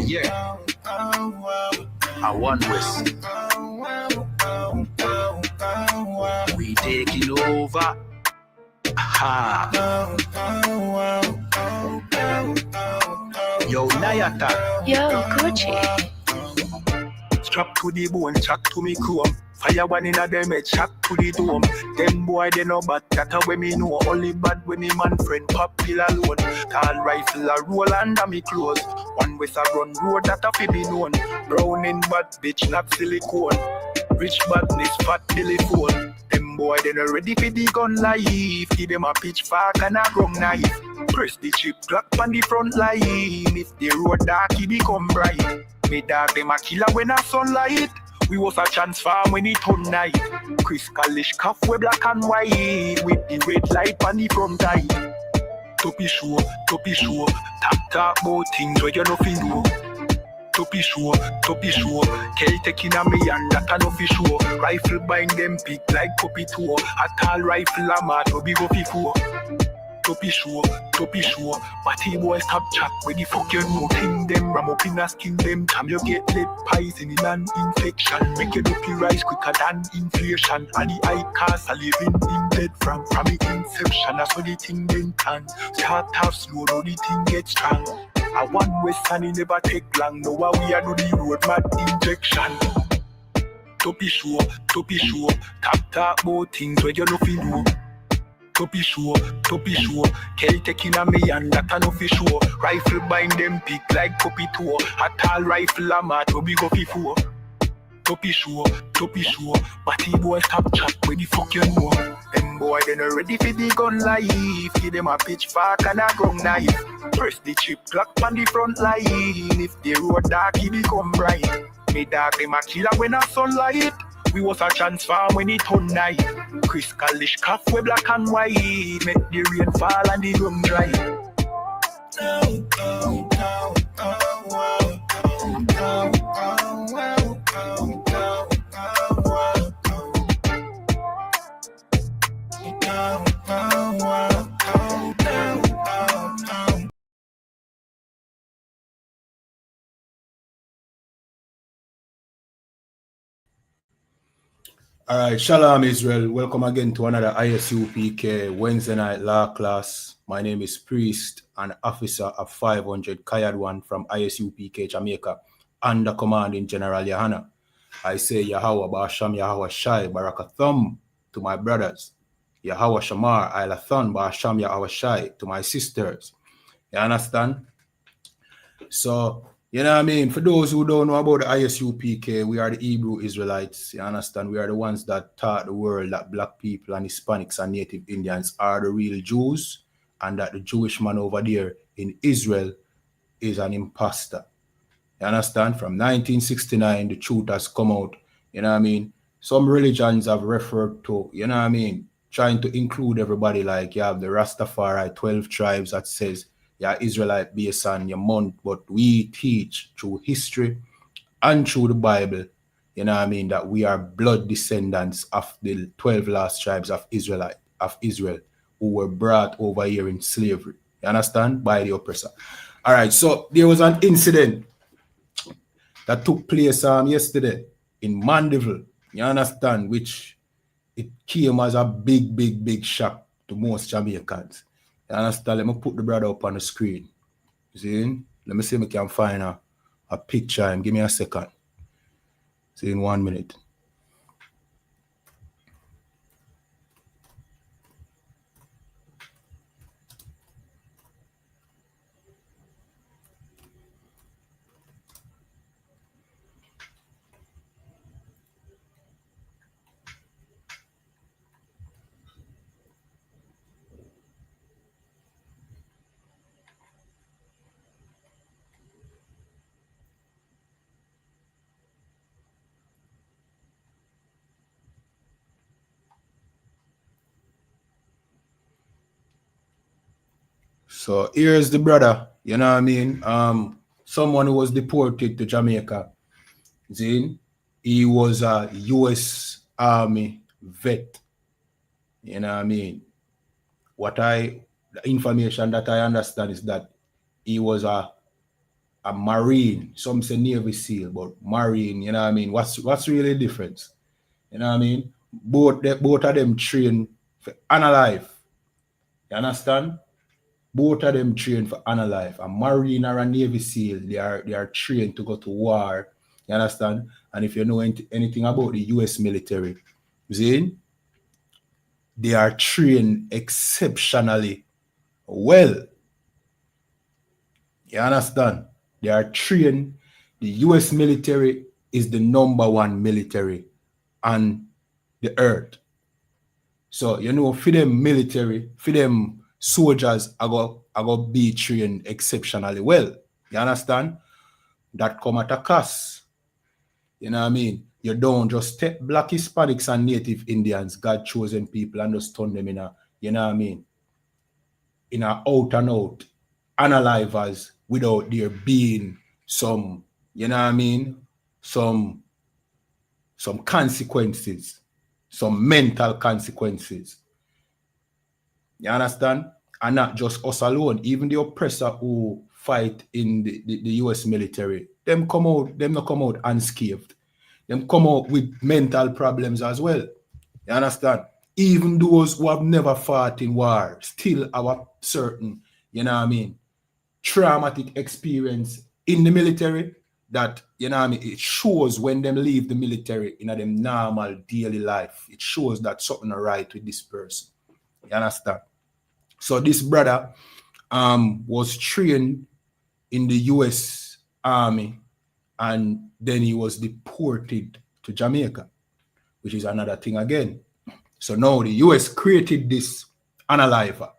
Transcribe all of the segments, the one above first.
Yeah. I want West. We taking over. Ha. Yo, Nayata. Yo, Gucci. Strap to the bone, chat to me chrome. Fire one in a them head, chat to the dome. Them boy they know bad, that a way me know. Only bad when me man friend pop pill alone. Tall rifle a roll under me clothes. One with a run road that a fi be known. Browning bad bitch, not silicone. Rich badness, fat telephone. Them boy they not ready for the gun life. Give them a pitchfork and a grum knife. Press the chip clock on the front line. If the road dark, he become bright. Me dog them a killer when a sunlight. We was a transform when it turn night. Chris Kalish cuff we black and white. With the red light on the front eye. Toppy show. Talk about things where you nothing do. Toppy show. Kel taking a me and that a no fi show. Rifle bind them big like puppy toe. A tall rifle a mat to be go fi four. Toppy show. Batty boy stop chat when the fuck you know. King them ram up in a skin them. Time you get lead poison in an infection. Make your dopey rise quicker than inflation. And the eye cast a living in dead from the inception. That's what the thing then can. Start off slow, now the thing get strong. I want West and it never take long. Now we are do the road mad injection. Toppy show. Talk about things where you know fi do. Toppy show. Kel taking a me and that a no fi show. Rifle bind them big like puppy toe. A tall rifle a mat to be go fi four. Toppy show. Batty boy stop chat when the fuck you know. Them boy they not ready for the gun life. Give them a pitchfork and a grum knife. Press the chip clock on the front line. If the road dark, he become bright. Me dog them a killer when a sunlight. We was a transform when it turn night. Chris Kalish cuff we black and white. Make the rain fall and the ground dry. All right, Shalom Israel. Welcome again to another ISUPK Wednesday night law class. My name is Priest and Officer of 500 Kayadwan from ISUPK Jamaica under commanding General YAHANNA. I say Yahweh Basham Yahweh Shai Barakathum to my brothers. Yahweh Shamar Ilathon Basham Yahweh Shai to my sisters. You understand? So, you know what I mean? For those who don't know about the ISUPK, we are the Hebrew Israelites. You understand? We are the ones that taught the world that black people and Hispanics and Native Indians are the real Jews and that the Jewish man over there in Israel is an imposter. You understand? From 1969, the truth has come out. You know what I mean? Some religions have referred to, you know what I mean, trying to include everybody. Like you have the Rastafari, 12 tribes that says, yeah, Israelite based on your month, but we teach through history and through the Bible, you know what I mean, that we are blood descendants of the 12 last tribes of Israel who were brought over here in slavery. You understand? By the oppressor. All right, so there was an incident that took place yesterday in Mandeville, you understand, which it came as a big shock to most Jamaicans. You understand? Let me put the brother up on the screen. See? Let me see if I can find a picture. Give me a second. See, in 1 minute. So here's the brother, you know what I mean? Someone who was deported to Jamaica. See? He was a U.S. Army vet. You know what I mean? The information that I understand is that he was a a Marine. Some say Navy SEAL, but Marine, you know what I mean? What's really the difference? You know what I mean? Both of them train for life. You understand? Both of them train for life. A Marine or a Navy SEAL, they are trained to go to war. You understand? And if you know anything about the US military, Zane, they are trained exceptionally well. You understand? They are trained. The US military is the #1 military on the earth. So, you know, for them military, for them soldiers, I go be trained exceptionally well. You understand? That come at a cost. You know what I mean? You don't just take black Hispanics and native Indians, God chosen people, and just turn them in a, you know what I mean, in a out and out analyzers without there being some, you know what I mean, some consequences, some mental consequences. You understand? And not just us alone, even the oppressor who fight in the US military, them not come out unscathed. Them come out with mental problems as well. You understand? Even those who have never fought in war still have a certain, you know what I mean, traumatic experience in the military that, you know what I mean, it shows when them leave the military in them normal daily life. It shows that something is right with this person. You understand? So this brother was trained in the US Army, and then he was deported to Jamaica, which is another thing again. So now the US created this analyzer.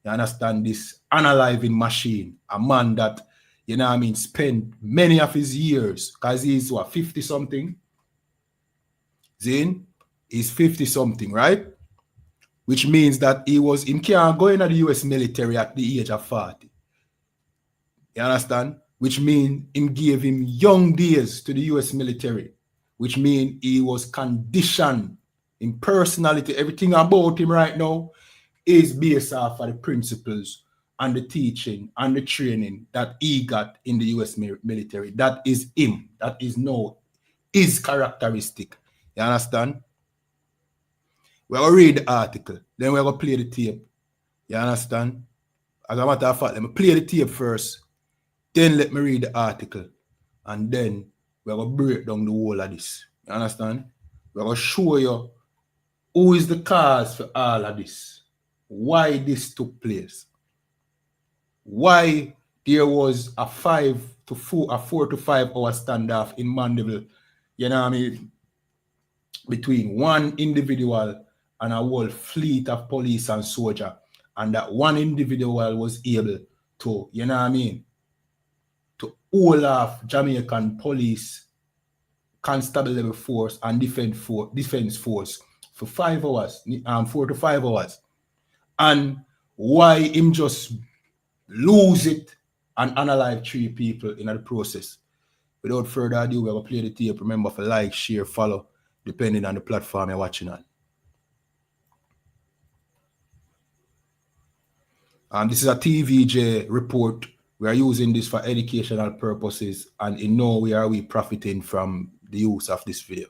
You understand? This analyzing machine, a man that, you know what I mean, spent many of his years, because he's what, 50 something? Zane, he's 50 something, right? Which means that he can't go into the US military at the age of 40. You understand? Which means him gave him young days to the US military, which means he was conditioned in personality. Everything about him right now is based off of the principles and the teaching and the training that he got in the US military. That is him. That is no his characteristic. You understand? We're going to read the article, then we're going to play the tape. You understand? As a matter of fact, let me play the tape first, then let me read the article, and then we're going to break down the whole of this. You understand? We're going to show you who is the cause for all of this, why this took place, why there was a 4 to 5 hour standoff in Mandeville, you know what I mean, between one individual and a whole fleet of police and soldier, and that one individual was able to, you know what I mean, to hold off Jamaican police, constable level force and defense force for 5 hours, 4 to 5 hours. And why him just lose it and unalive 3 people in the process. Without further ado, we're going to play the tape. Remember to like, share, follow, depending on the platform you're watching on. This is a TVJ report. We are using this for educational purposes, and in no way are we profiting from the use of this video.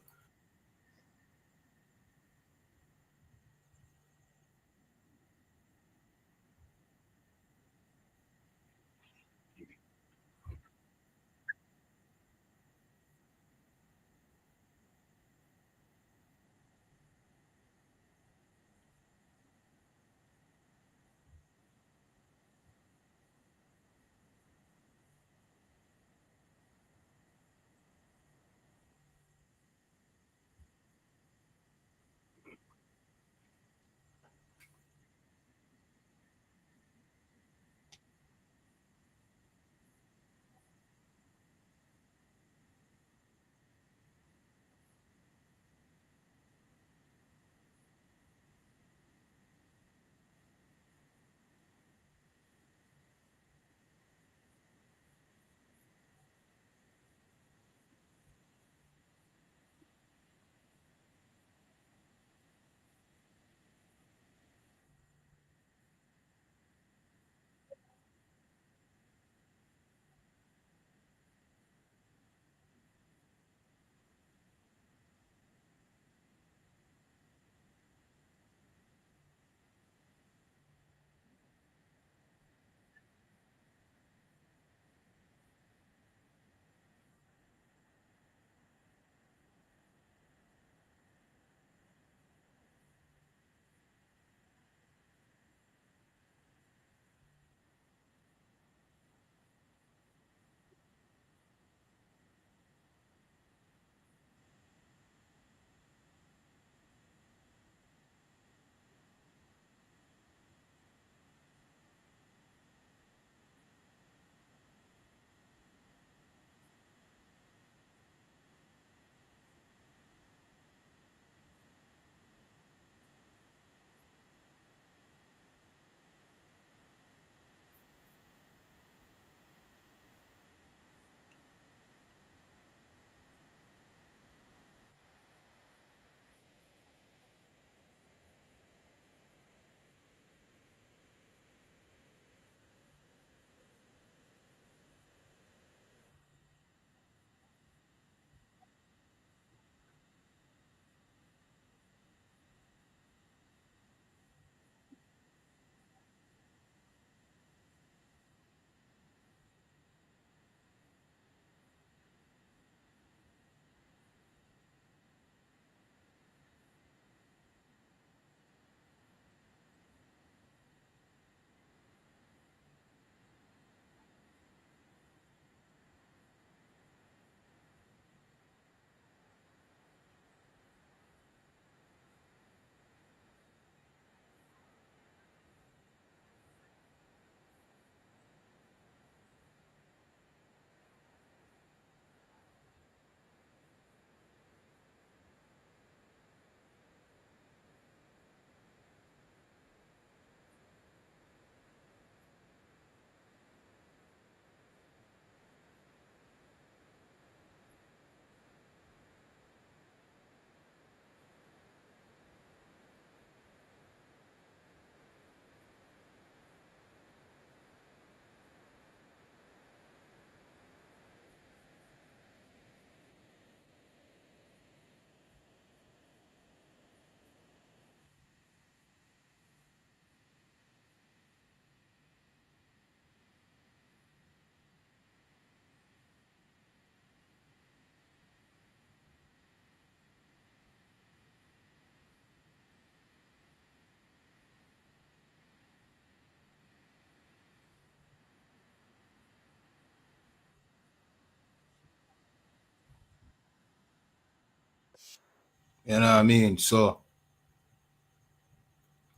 You know what I mean? So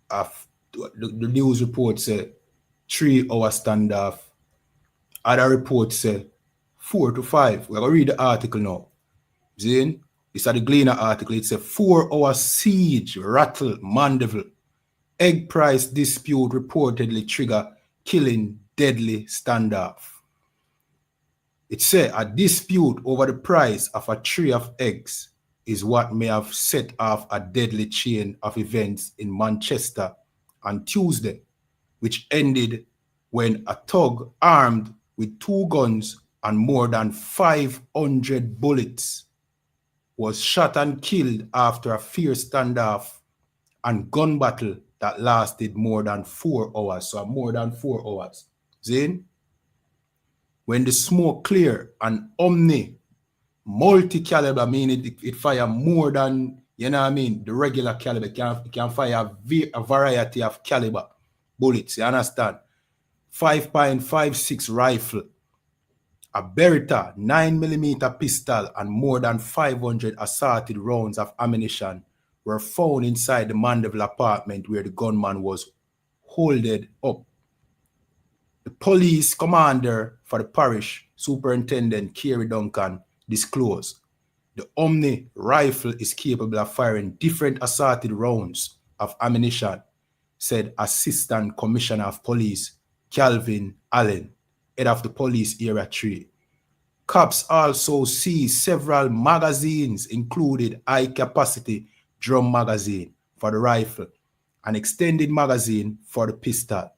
the news report said 3-hour standoff. Other reports say 4 to 5. We're going to read the article now. Zane, this is the Gleaner article. It's a 4-hour siege rattle Mandeville. Egg price dispute reportedly trigger killing deadly standoff. It said a dispute over the price of a tray of eggs is what may have set off a deadly chain of events in Manchester on Tuesday, which ended when a thug armed with 2 guns and more than 500 bullets was shot and killed after a fierce standoff and gun battle that lasted more than 4 hours. So more than 4 hours. Zane? When the smoke clear, an Omni multi-caliber, meaning it fire more than, you know what I mean, the regular caliber. It can fire a variety of caliber bullets, you understand? 5.56 rifle, a Beretta 9mm pistol, and more than 500 assorted rounds of ammunition were found inside the Mandeville apartment where the gunman was holded up. The police commander for the parish, Superintendent Kerry Duncan, disclosed the Omni rifle is capable of firing different assorted rounds of ammunition, said Assistant Commissioner of Police Calvin Allen, head of the police area 3. Cops also see several magazines, including high-capacity drum magazine for the rifle, an extended magazine for the pistol.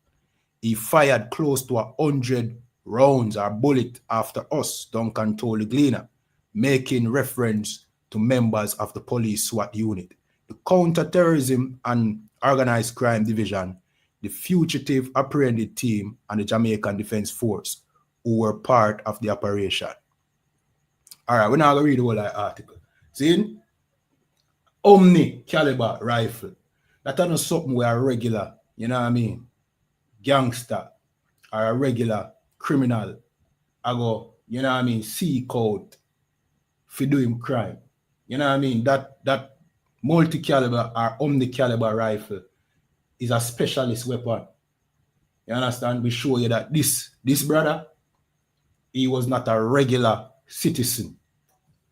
He fired close to 100 rounds or bullets after us, Duncan told the Gleaner, making reference to members of the police SWAT unit, the Counter-Terrorism and Organized Crime Division, the Fugitive Apprehended Team, and the Jamaican Defense Force, who were part of the operation. All right, we're now going to read the whole article. See? Omni caliber rifle. That's not something where a regular, you know what I mean, gangster or a regular criminal I go, you know what I mean, seek out for doing crime. You know what I mean? That multi-caliber or omni-caliber rifle is a specialist weapon. You understand? We show you that this brother, he was not a regular citizen.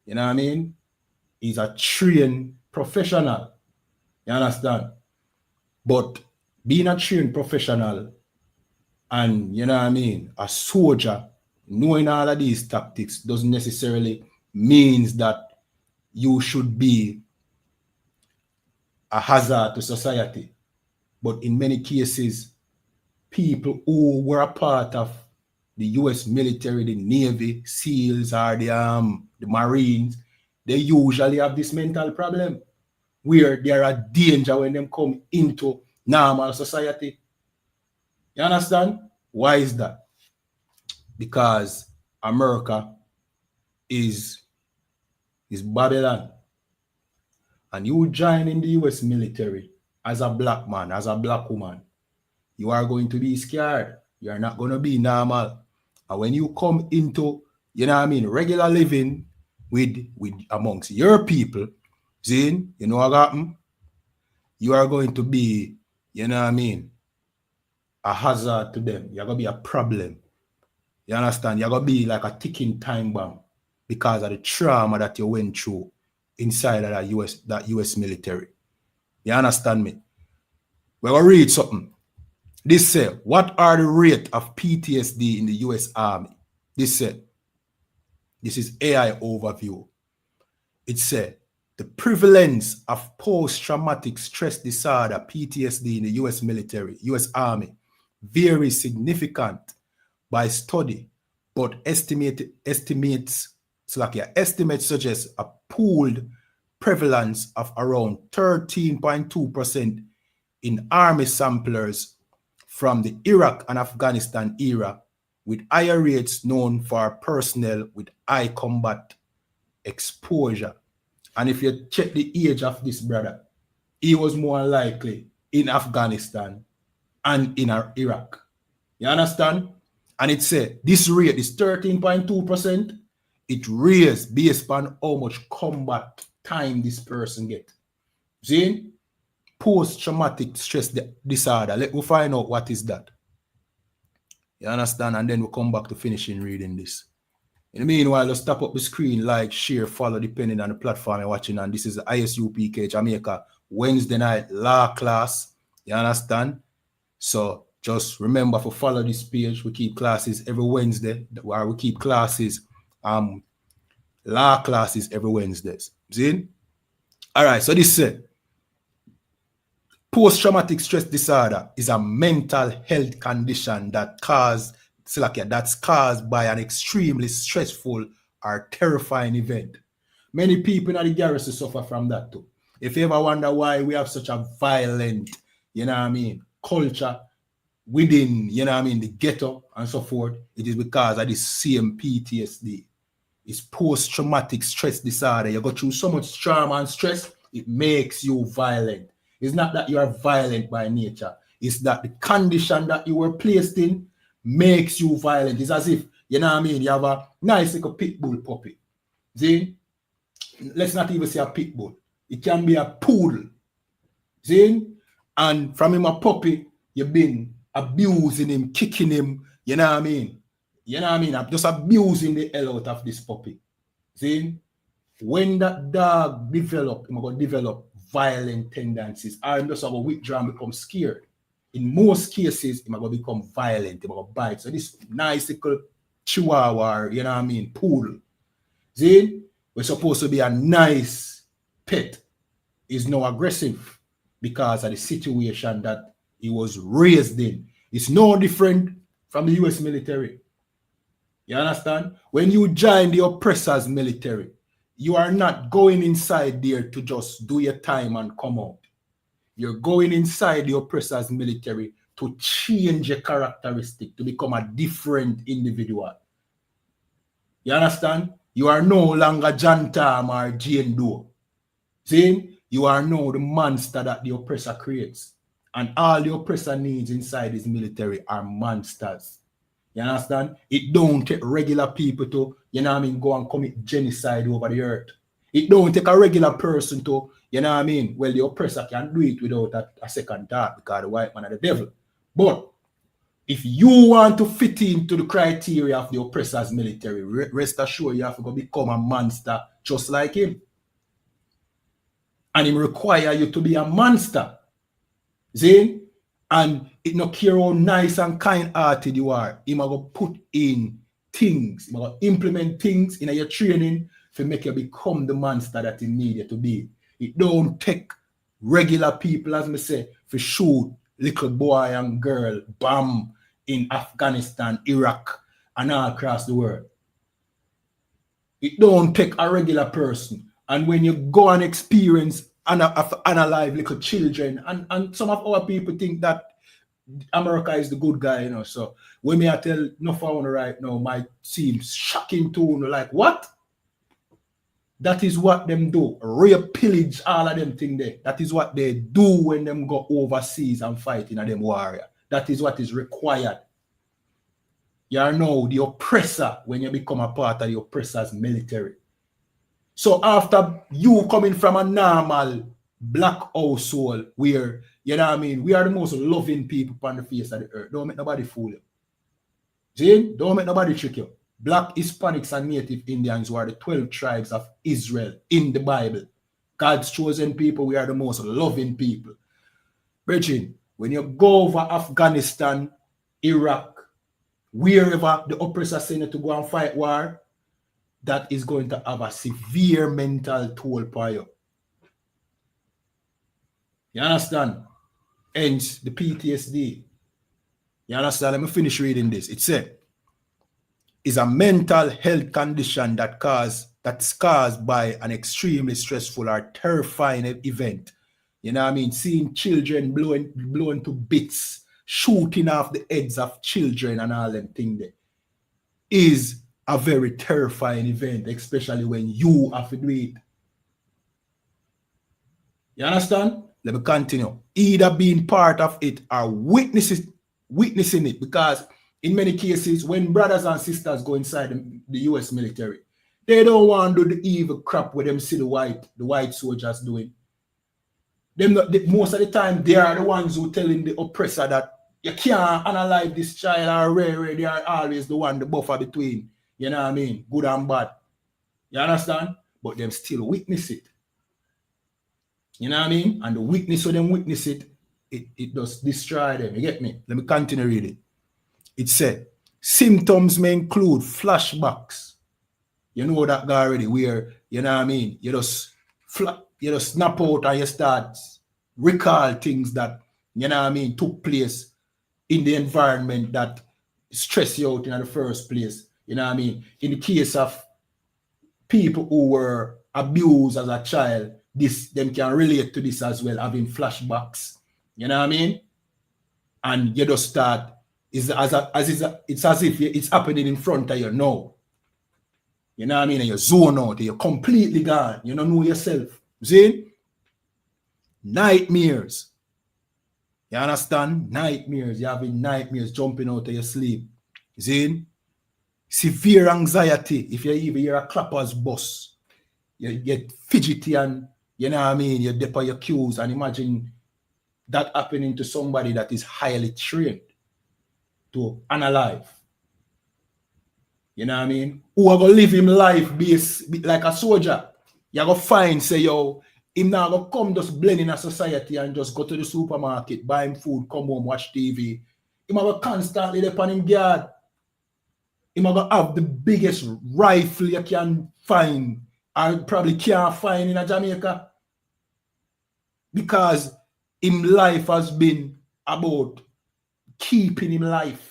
You know what I mean? He's a trained professional. You understand? But being a trained professional and, you know what I mean, a soldier, knowing all of these tactics doesn't necessarily means that you should be a hazard to society. But in many cases, people who were a part of the US military, the Navy, SEALs, or the Marines, they usually have this mental problem where they are a danger when they come into normal society. You understand? Why is that? Because America is Babylon. And you join in the US military as a black man, as a black woman, you are going to be scared. You are not going to be normal. And when you come into, you know what I mean, regular living with amongst your people, Zane, you know what happened? You are going to be, you know what I mean, a hazard to them. You're going to be a problem. You understand? You're going to be like a ticking time bomb because of the trauma that you went through inside of that US military. You understand me? We're going to read something. This said, what are the rate of PTSD in the US Army? This said, this is AI overview. It said, the prevalence of post-traumatic stress disorder, PTSD, in the US military, US Army, varies significant by study, but estimates suggest a pooled prevalence of around 13.2% in Army samplers from the Iraq and Afghanistan era, with higher rates known for personnel with high combat exposure. And if you check the age of this brother, he was more likely in Afghanistan and in Iraq. You understand? And it said this rate is 13.2%. It raised based on how much combat time this person get. See? Post-traumatic stress disorder. Let me find out what is that. You understand? And then we'll come back to finishing reading this. In the meanwhile, just tap up the screen, like, share, follow, depending on the platform you're watching. And this is the ISUPK Jamaica Wednesday night law class. You understand? So just remember to follow this page. We keep classes every Wednesday, where we keep classes, law classes every Wednesdays. See? All right, so this is post-traumatic stress disorder is a mental health condition that's caused by an extremely stressful or terrifying event. Many people in the garrison suffer from that too. If you ever wonder why we have such a violent, culture within, the ghetto and so forth, it is because of this same PTSD. It's post-traumatic stress disorder. You go through so much trauma and stress, it makes you violent. It's not that you are violent by nature. It's that the condition that you were placed in makes you violent. It's as if, you have a nice little pit bull puppy. See? Let's not even say a pit bull. It can be a poodle. See? And from him a puppy, you've been abusing him, kicking him, I'm just abusing the hell out of this puppy. See? When that dog develop violent tendencies, I'm just about withdraw and become scared. In most cases, he's going to become violent, he's going to bite. So this nice little chihuahua, poodle, see, we're supposed to be a nice pet, is now aggressive because of the situation that he was raised in. It's no different from the US military. You understand? When you join the oppressor's military, you are not going inside there to just do your time and come out. You're going inside the oppressor's military to change your characteristic, to become a different individual. You understand? You are no longer John Tam or Jane Doe. See? You are now the monster that the oppressor creates. And all the oppressor needs inside his military are monsters. You understand? It don't take regular people to, go and commit genocide over the earth. It don't take a regular person to, well, the oppressor can do it without a second thought because the white man is the devil. But if you want to fit into the criteria of the oppressor's military, rest assured you have to go become a monster just like him. And he require you to be a monster. See? And it no care how nice and kind-hearted you are. He might go put in things, he might go implement things in your training to make you become the monster that he need you to be. It don't take regular people, as me say, to shoot little boy and girl, bam, in Afghanistan, Iraq, and all across the world. It don't take a regular person. And when you go and experience unalive little children, and some of our people think that America is the good guy, So when me I tell no phone right now, might seem shocking to like what? That is what them do. Rape, pillage, all of them thing there. That is what they do when them go overseas and fight in a them warrior. That is what is required. You are now the oppressor when you become a part of the oppressor's military. So after you coming from a normal black household where, we are the most loving people on the face of the earth. Don't make nobody fool you. See? Don't make nobody trick you. Black, Hispanics, and Native Indians were the 12 tribes of Israel in the Bible. God's chosen people, we are the most loving people. Brethren, when you go over Afghanistan, Iraq, wherever the oppressor send you to go and fight war, that is going to have a severe mental toll for you. You understand? Hence the PTSD. You understand? Let me finish reading this. It said, is a mental health condition that's caused by an extremely stressful or terrifying event. Seeing children blown to bits, shooting off the heads of children and all them things there is a very terrifying event, especially when you have to do it. You understand? Let me continue. Either being part of it or witnessing it, because in many cases, when brothers and sisters go inside the US military, They don't want to do the evil crap with them see the white soldiers doing. Most of the time, they are the ones who telling the oppressor that you can't analyze this child or rare. They are always the one, the buffer between, you know what I mean, good and bad. You understand? But them still witness it. You know what I mean? And the witness of them witness it, it does destroy them. You get me? Let me continue reading. It said, symptoms may include flashbacks. You know that guy already, where, you know what I mean, you just snap out and you start recall things that, you know what I mean, took place in the environment that stress you out in the first place. You know what I mean? In the case of people who were abused as a child, them can relate to this as well, having flashbacks. You know what I mean? And you just start, it's as if it's happening in front of you now. You know what I mean? And you zone out, you're completely gone. You don't know yourself. See? Nightmares. You understand? Nightmares. You're having nightmares jumping out of your sleep. See? Severe anxiety. If you even hear a clapper's bus, you get fidgety and, you know what I mean, you dip on your cues, and imagine that happening to somebody that is highly trained to analyze. You know what I mean? Who are going to live him life like a soldier. You're going to find, say, yo, him now going to come just blend in a society and just go to the supermarket, buy him food, come home, watch TV. Him going to constantly depend on him guard. Him going to have the biggest rifle you can find and probably can't find in a Jamaica. Because him life has been about keeping him life.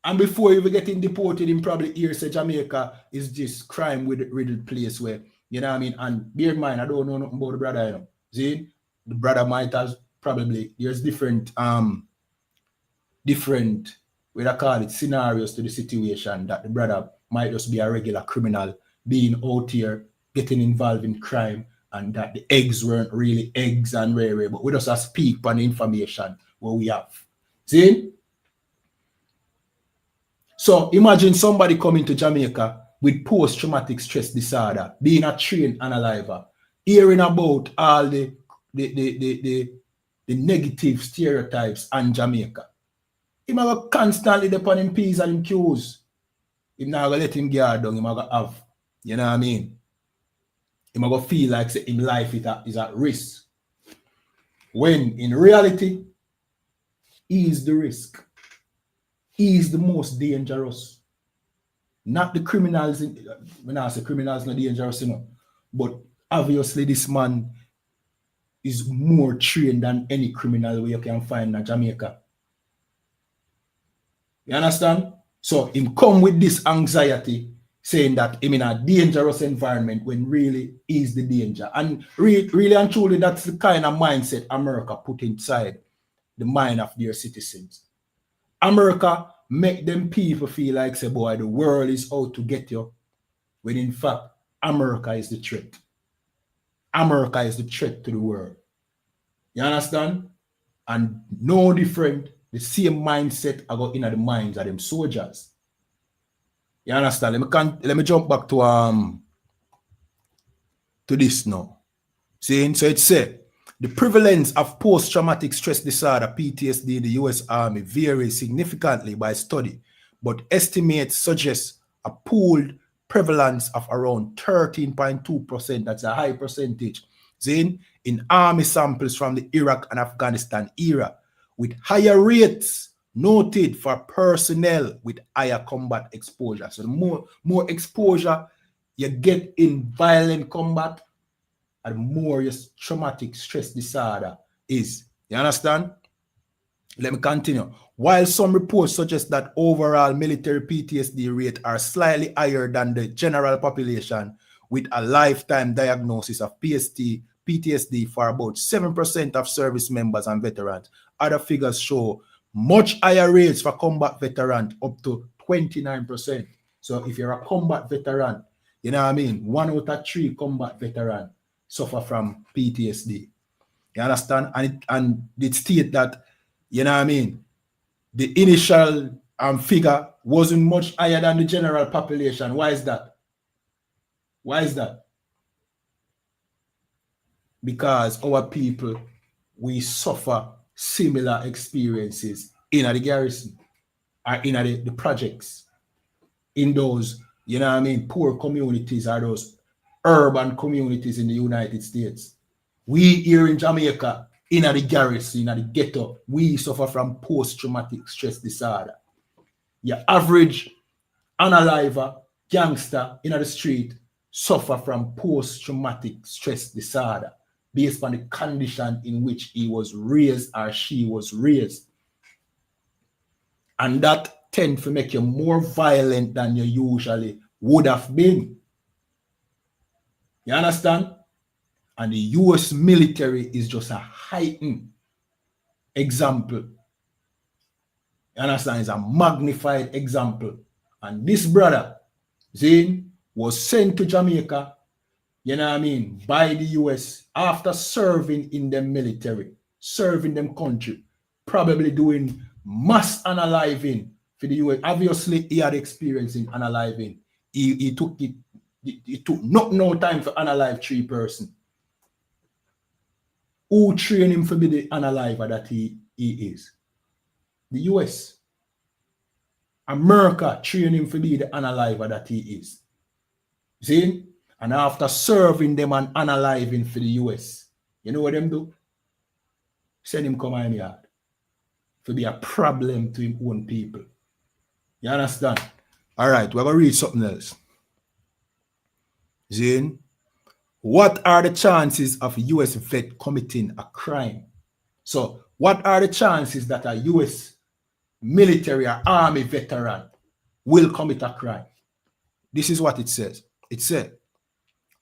And before you even getting deported, him probably here say Jamaica is this crime with riddled place where, you know what I mean? And bear in mind, I don't know nothing about the brother, you know. See? The brother might have probably, there's different, what I call it, scenarios to the situation that the brother might just be a regular criminal, being out here, getting involved in crime, and that the eggs weren't really eggs and rare, but we just speak on the information what we have. See? So imagine somebody coming to Jamaica with post-traumatic stress disorder, being a trained analyzer, hearing about all the negative stereotypes on Jamaica. He might constantly depend on P's and Q's. He's not going to let him get down, he might have, you know what I mean? He might feel like say, in life is at risk. When in reality, he is the risk. He is the most dangerous. Not the criminals. When I say criminals not dangerous, you know. But obviously this man is more trained than any criminal you can find in Jamaica. You understand? So him come with this anxiety, saying that him in a dangerous environment when really is the danger. And really and truly, that's the kind of mindset America put inside the mind of their citizens. America make them people feel like, say, boy, the world is out to get you, when in fact, America is the threat. America is the threat to the world. You understand? And no different, the same mindset I got in the minds of them soldiers. You understand? Let me jump back to this now. See, so it said, the prevalence of post-traumatic stress disorder, PTSD, in the U.S. Army varies significantly by study, but estimates suggest a pooled prevalence of around 13.2%. That's a high percentage. See, in Army samples from the Iraq and Afghanistan era, with higher rates noted for personnel with higher combat exposure. So the more exposure you get in violent combat, and more your traumatic stress disorder is. You understand? Let me continue. While some reports suggest that overall military PTSD rate are slightly higher than the general population, with a lifetime diagnosis of PTSD for about 7% of service members and veterans, other figures show much higher rates for combat veterans, up to 29%. So if you're a combat veteran, you know what I mean? 1 out of 3 combat veterans suffer from PTSD. You understand? And it states that, you know what I mean, the initial figure wasn't much higher than the general population. Why is that? Why is that? Because our people, we suffer similar experiences in the garrison or in the projects, in those, you know what I mean, poor communities or those urban communities in the United States. We here in Jamaica, in the garrison, in the ghetto, we suffer from post-traumatic stress disorder. Your average unaliver, gangster in the street suffer from post-traumatic stress disorder based on the condition in which he was raised or she was raised. And that tends to make you more violent than you usually would have been. You understand? And the US military is just a heightened example. You understand? It's a magnified example. And this brother, Zane, was sent to Jamaica, you know what I mean, by the US after serving in the military, serving them country, probably doing mass unaliving for the US. Obviously, he had experience in unaliving. He took it. It took no time for unalive 3 person. Who trained him for be the unaliver that he is? The US. America trained him for be the unaliver that he is. See? And after serving them and unaliving for the US, you know what them do? Send him come in yard. To be a problem to his own people. You understand? All right, we're going to read something else. Zane, what are the chances of a US vet committing a crime? So, what are the chances that a US military or army veteran will commit a crime? This is what it says. It said,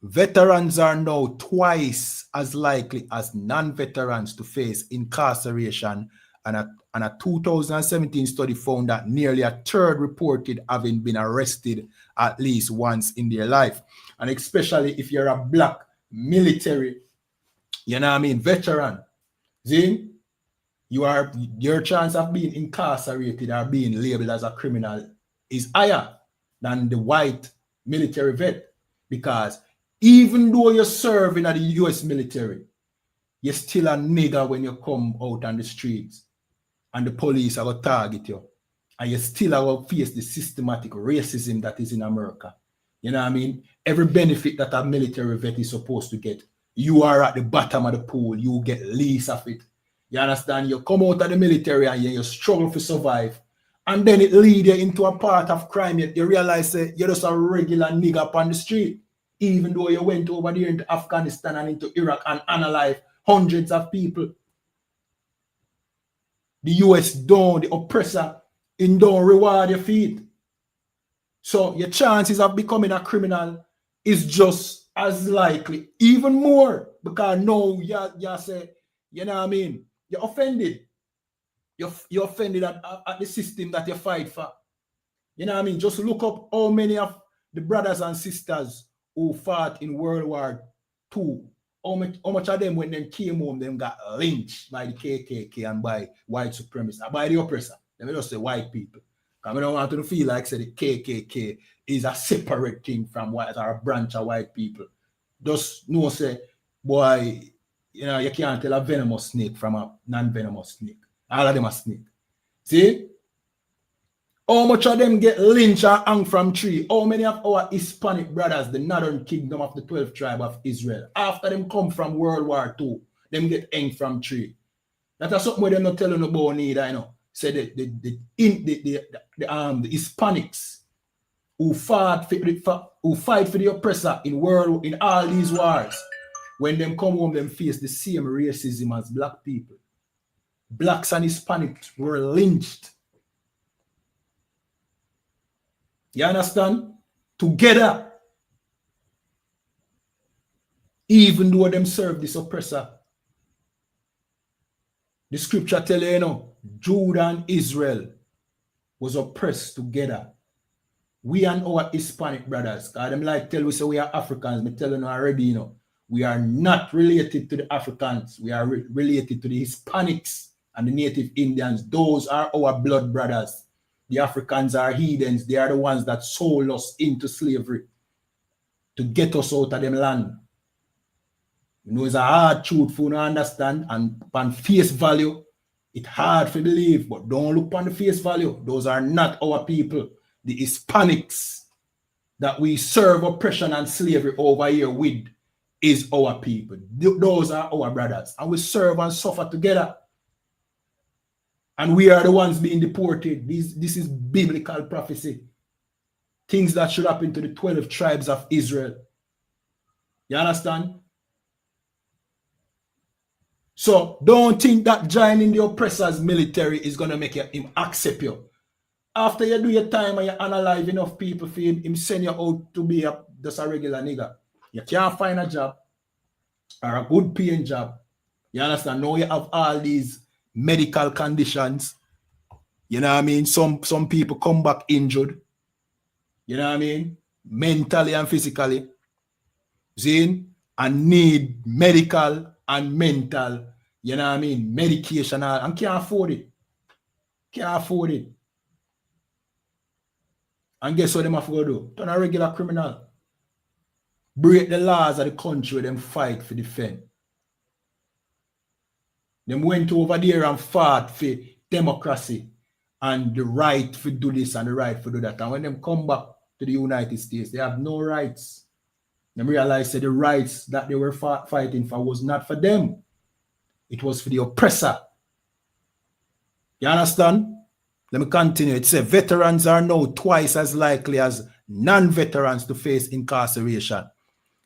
veterans are now twice as likely as non-veterans to face incarceration, and a 2017 study found that nearly a third reported having been arrested at least once in their life. And especially if you're a black military, you know what I mean, veteran, see, your chance of being incarcerated or being labeled as a criminal is higher than the white military vet. Because even though you're serving at the US military, you're still a nigger when you come out on the streets and the police are going to target you. And you still are going to face the systematic racism that is in America. You know what I mean? Every benefit that a military vet is supposed to get, you are at the bottom of the pool. You get least of it. You understand? You come out of the military and you struggle to survive. And then it leads you into a part of crime. You realize that you're just a regular nigger up on the street. Even though you went over there into Afghanistan and into Iraq and unalive hundreds of people. The US don't, the oppressor, don't reward your feet. So your chances of becoming a criminal is just as likely, even more, because now you say, you know what I mean, you're offended. You're offended at the system that you fight for. You know what I mean? Just look up how many of the brothers and sisters who fought in World War II, how much of them when they came home, them got lynched by the KKK and by white supremacists, by the oppressor. Let me just say white people. Because I don't want to feel like say the KKK is a separate thing from white or a branch of white people. Just know say, boy, you know, you can't tell a venomous snake from a non-venomous snake. All of them are snake. See? How much of them get lynched or hung from tree? How many of our Hispanic brothers, the northern kingdom of the 12th tribe of Israel, after them come from World War II, them get hanged from tree? That's something where they're not telling about neither, you know. Say the Hispanics who fight for the oppressor in all these wars, when them come home, them face the same racism as black people. Blacks and Hispanics were lynched. You understand? Together. Even though them serve this oppressor. The scripture tell you, you know, Judah and Israel was oppressed together. We and our Hispanic brothers, because them like tell we say we are Africans, me telling you already, you know, we are not related to the Africans. We are related to the Hispanics and the native Indians. Those are our blood brothers. the Africans are heathens. They are the ones that sold us into slavery to get us out of them land. You know, it's a hard truth for you to understand, and on face value, it's hard to believe, but don't look on the face value. Those are not our people. The Hispanics that we serve oppression and slavery over here with is our people. Those are our brothers, and we serve and suffer together. And we are the ones being deported. This is biblical prophecy. Things that should happen to the 12 tribes of Israel. You understand? So don't think that joining the oppressor's military is going to make him accept you. After you do your time and you analyze enough people for him send you out to be just a regular nigga. You can't find a job or a good paying job. You understand? Now you have all these medical conditions. You know what I mean? Some people come back injured. You know what I mean? Mentally and physically. See? And need medical and mental, you know what I mean, medication, and can't afford it. Can't afford it. And guess what them have to do? Turn a regular criminal. Break the laws of the country where them fight for defend. Them went over there and fought for democracy and the right to do this and the right to do that. And when them come back to the United States, they have no rights. Them realize that the rights that they were fighting for was not for them. It was for the oppressor. You understand? Let me continue. It says veterans are now twice as likely as non-veterans to face incarceration.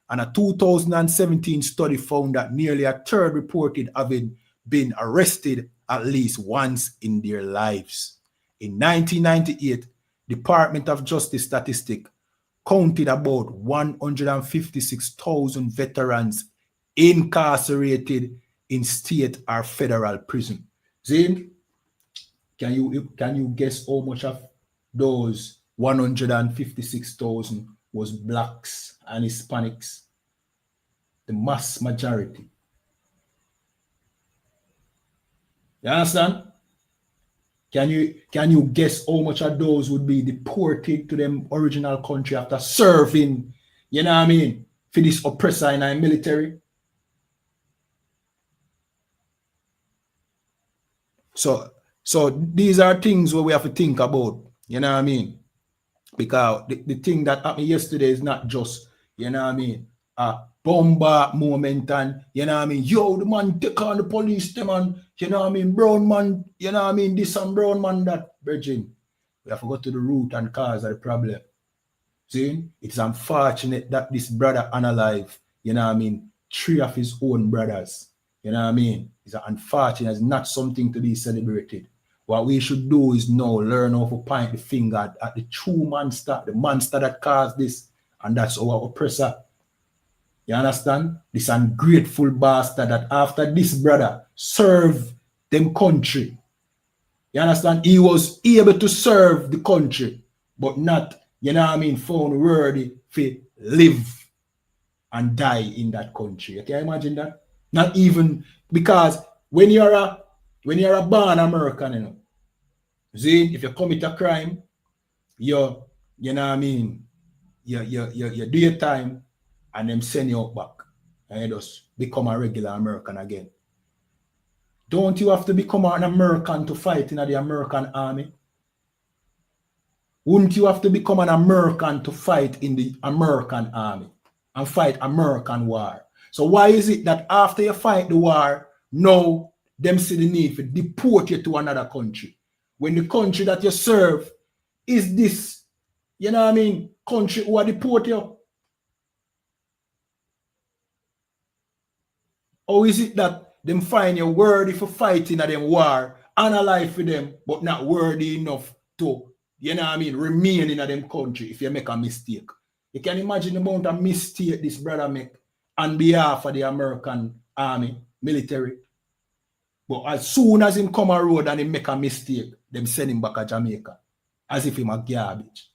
And a 2017 study found that nearly a third reported having been arrested at least once in their lives. In 1998, Department of Justice statistic counted about 156,000 veterans incarcerated in state or federal prison. Zane, can you guess how much of those 156,000 was blacks and Hispanics? The mass majority. You understand? Can you guess how much of those would be deported to them original country after serving, you know what I mean, for this oppressor in our military? So these are things where we have to think about, you know what I mean? Because the thing that happened yesterday is not just, you know what I mean, a bomber moment and, you know what I mean, yo, the man take on the police, the man, you know what I mean, brown man, you know what I mean, this and brown man, that, virgin. We have to go to the root and cause of the problem. See, it's unfortunate that this brother unalive, you know what I mean, 3 of his own brothers, you know what I mean, it's unfortunate, it's not something to be celebrated. What we should do is now learn how to point the finger at the true monster, the monster that caused this, and that's our oppressor. You understand? This ungrateful bastard that after this brother served them country, you understand? He was able to serve the country, but not, you know what I mean, found worthy to live and die in that country. Can you imagine that? Not even because when you're a born American, you know, see, if you commit a crime, you know what I mean, you do your time and them send you out back and you just become a regular American again. Don't you have to become an American to fight in the American army? Wouldn't you have to become an American to fight in the American army and fight American war? So why is it that after you fight the war, now them see the need to deport you to another country? When the country that you serve is this, you know what I mean, country who are deport you? Or is it that them find you worthy for fighting at them war, analyze for them, but not worthy enough to, you know what I mean, remain in them country if you make a mistake? You can imagine the amount of mistake this brother make on behalf of the American army, military. But as soon as him come a road and he make a mistake, them send him back to Jamaica as if him a garbage.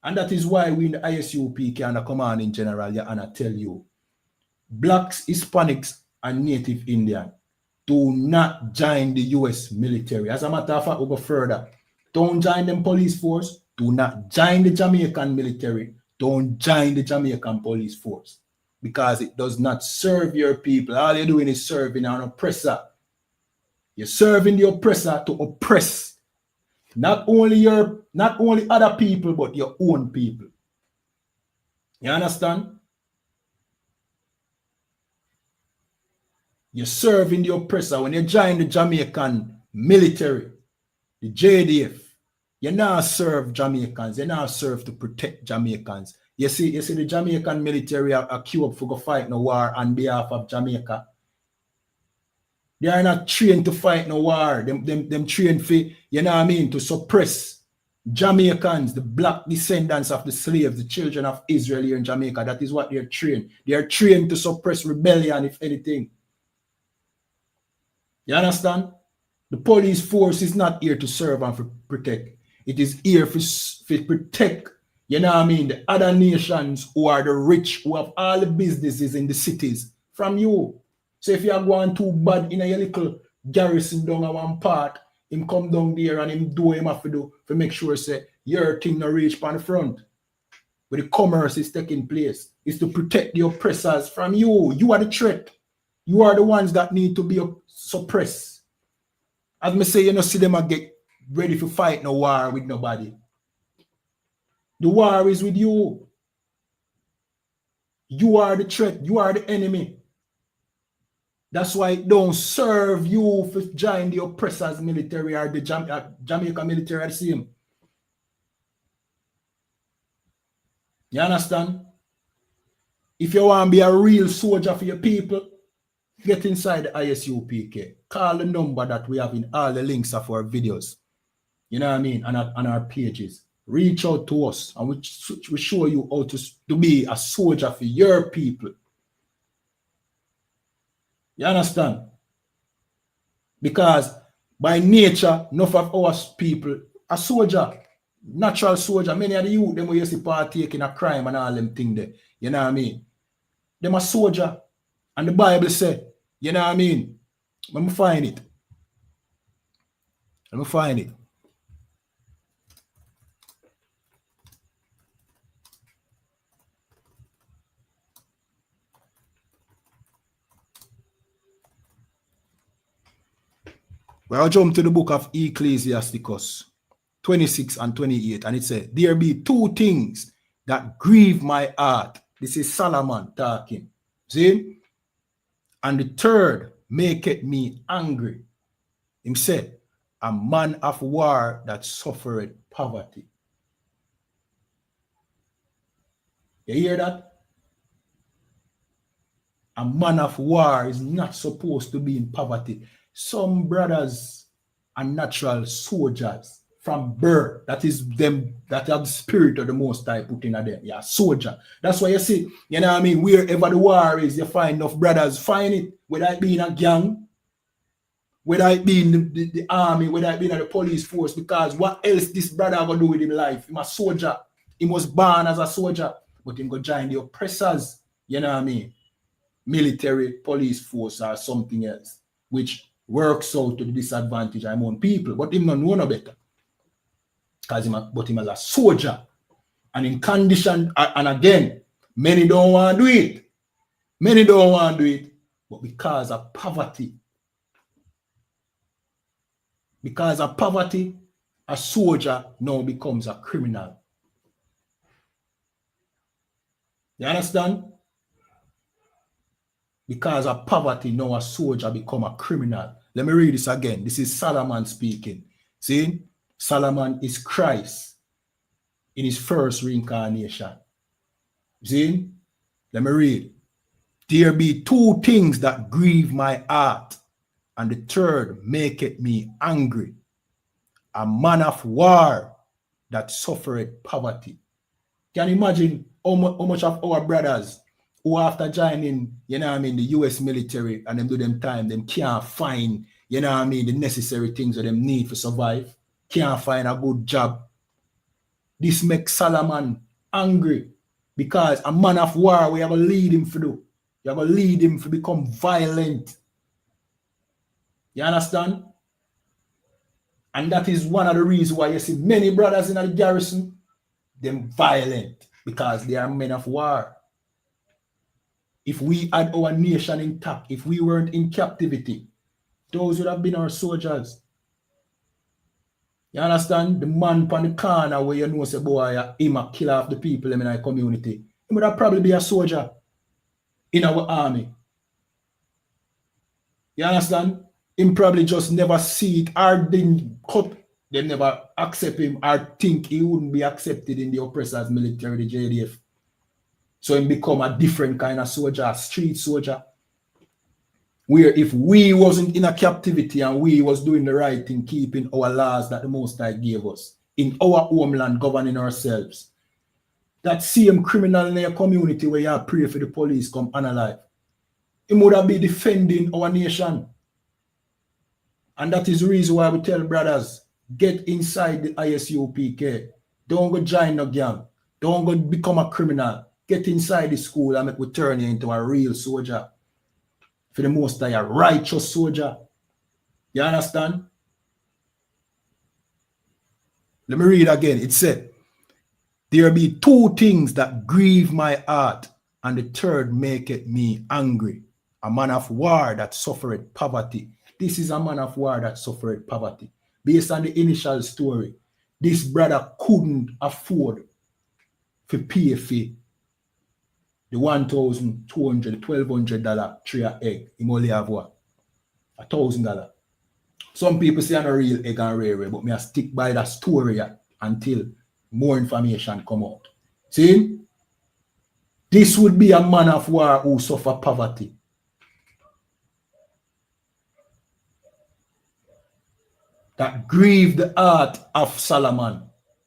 And that is why we in the ISUPK and the command in general, YAHANNA, tell you, blacks, Hispanics, and Native Indian do not join the US military. As a matter of fact, we go further. Don't join them police force. Do not join the Jamaican military. Don't join the Jamaican police force because it does not serve your people. All you're doing is serving an oppressor. You're serving the oppressor to oppress not only other people, but your own people. You understand? You're serving the oppressor. When you join the Jamaican military, the JDF, you now serve Jamaicans. You now serve to protect Jamaicans. You see the Jamaican military are queued up for go fight no war on behalf of Jamaica. They are not trained to fight no war. Them trained for, you know what I mean, to suppress Jamaicans, the black descendants of the slaves, the children of Israel here in Jamaica. That is what they're trained. They are trained to suppress rebellion, if anything. You understand? The police force is not here to serve and for protect. It is here for protect, you know what I mean, the other nations who are the rich, who have all the businesses in the cities from you. So if you are going too bad in a little garrison down at one part, him come down there and him do him have to do to make sure say your thing no reach on the front. But the commerce is taking place. It's to protect the oppressors from you. You are the threat. You are the ones that need to be suppressed. As me say, you know, see them a get ready to fight no war with nobody. The war is with you. You are the threat. You are the enemy. That's why it don't serve you for join the oppressors military or the Jamaica military the same. You understand? If you want to be a real soldier for your people, get inside the ISUPK. Call the number that we have in all the links of our videos. You know what I mean? On our pages. Reach out to us and we show you how to be a soldier for your people. You understand? Because by nature, enough of our people are soldier, natural soldier. Many of the youth, them who used to partake in a crime and all them things there. You know what I mean? Them a soldier. And the Bible said, you know what I mean? Let me find it. Let me find it. Well, I'll jump to the book of Ecclesiasticus 26 and 28, and it says, there be two things that grieve my heart. This is Solomon talking. See? And the third maketh me angry. Him said, a man of war that suffered poverty. You hear that? A man of war is not supposed to be in poverty. Some brothers are natural soldiers from birth. That is them that have the spirit of the Most High put in them. Yeah, soldier. That's why you see, you know what I mean, wherever the war is, you find enough brothers. Find it, whether it be in a gang, whether it be in the army, whether it be in the police force, because what else this brother gonna do with his life? He's a soldier. He was born as a soldier, but he go join the oppressors, you know what I mean? Military, police force, or something else, which works out to the disadvantage of own people, but him not know no better. Because him as a soldier. And in condition, and again, many don't want to do it. Many don't want to do it. But because of poverty, a soldier now becomes a criminal. You understand? Because of poverty, now a soldier become a criminal. Let me read this again. This is Solomon speaking. See? Solomon is Christ in his first reincarnation. See? Let me read. There be two things that grieve my heart, and the third maketh me angry. A man of war that suffered poverty. Can you imagine how much of our brothers who after joining, you know what I mean, the US military and them do them time, them can't find, you know what I mean, the necessary things that them need to survive, can't find a good job. This makes Solomon angry because a man of war, we have to lead him to do. You have to lead him to become violent. You understand? And that is one of the reasons why you see many brothers in the garrison, them violent, because they are men of war. If we had our nation intact, if we weren't in captivity, those would have been our soldiers. You understand? The man on the corner where you know say boy, him a kill off the people in our community. He would have probably be a soldier in our army. You understand? Him probably just never see it or didn't cut. They never accept him or think he wouldn't be accepted in the oppressors military, the JDF. So he become a different kind of soldier, a street soldier. Where if we wasn't in a captivity and we was doing the right thing, keeping our laws that the Most High gave us, in our homeland, governing ourselves, that same criminal in your community where you pray for the police come unalive, he would have been defending our nation. And that is the reason why we tell brothers, get inside the ISUPK. Don't go join no gang. Don't go become a criminal. Get inside the school and make we turn you into a real soldier. For the Most High, a righteous soldier. You understand? Let me read again. It said, there be two things that grieve my heart, and the third maketh me angry. A man of war that suffered poverty. This is a man of war that suffered poverty. Based on the initial story, this brother couldn't afford to pay for the $1,200, $1,200 tray of egg. He only have what? $1,000. Some people say I'm a real egg and rare, but me I stick by that story until more information come out. See? This would be a man of war who suffer poverty. That grieved the heart of Solomon.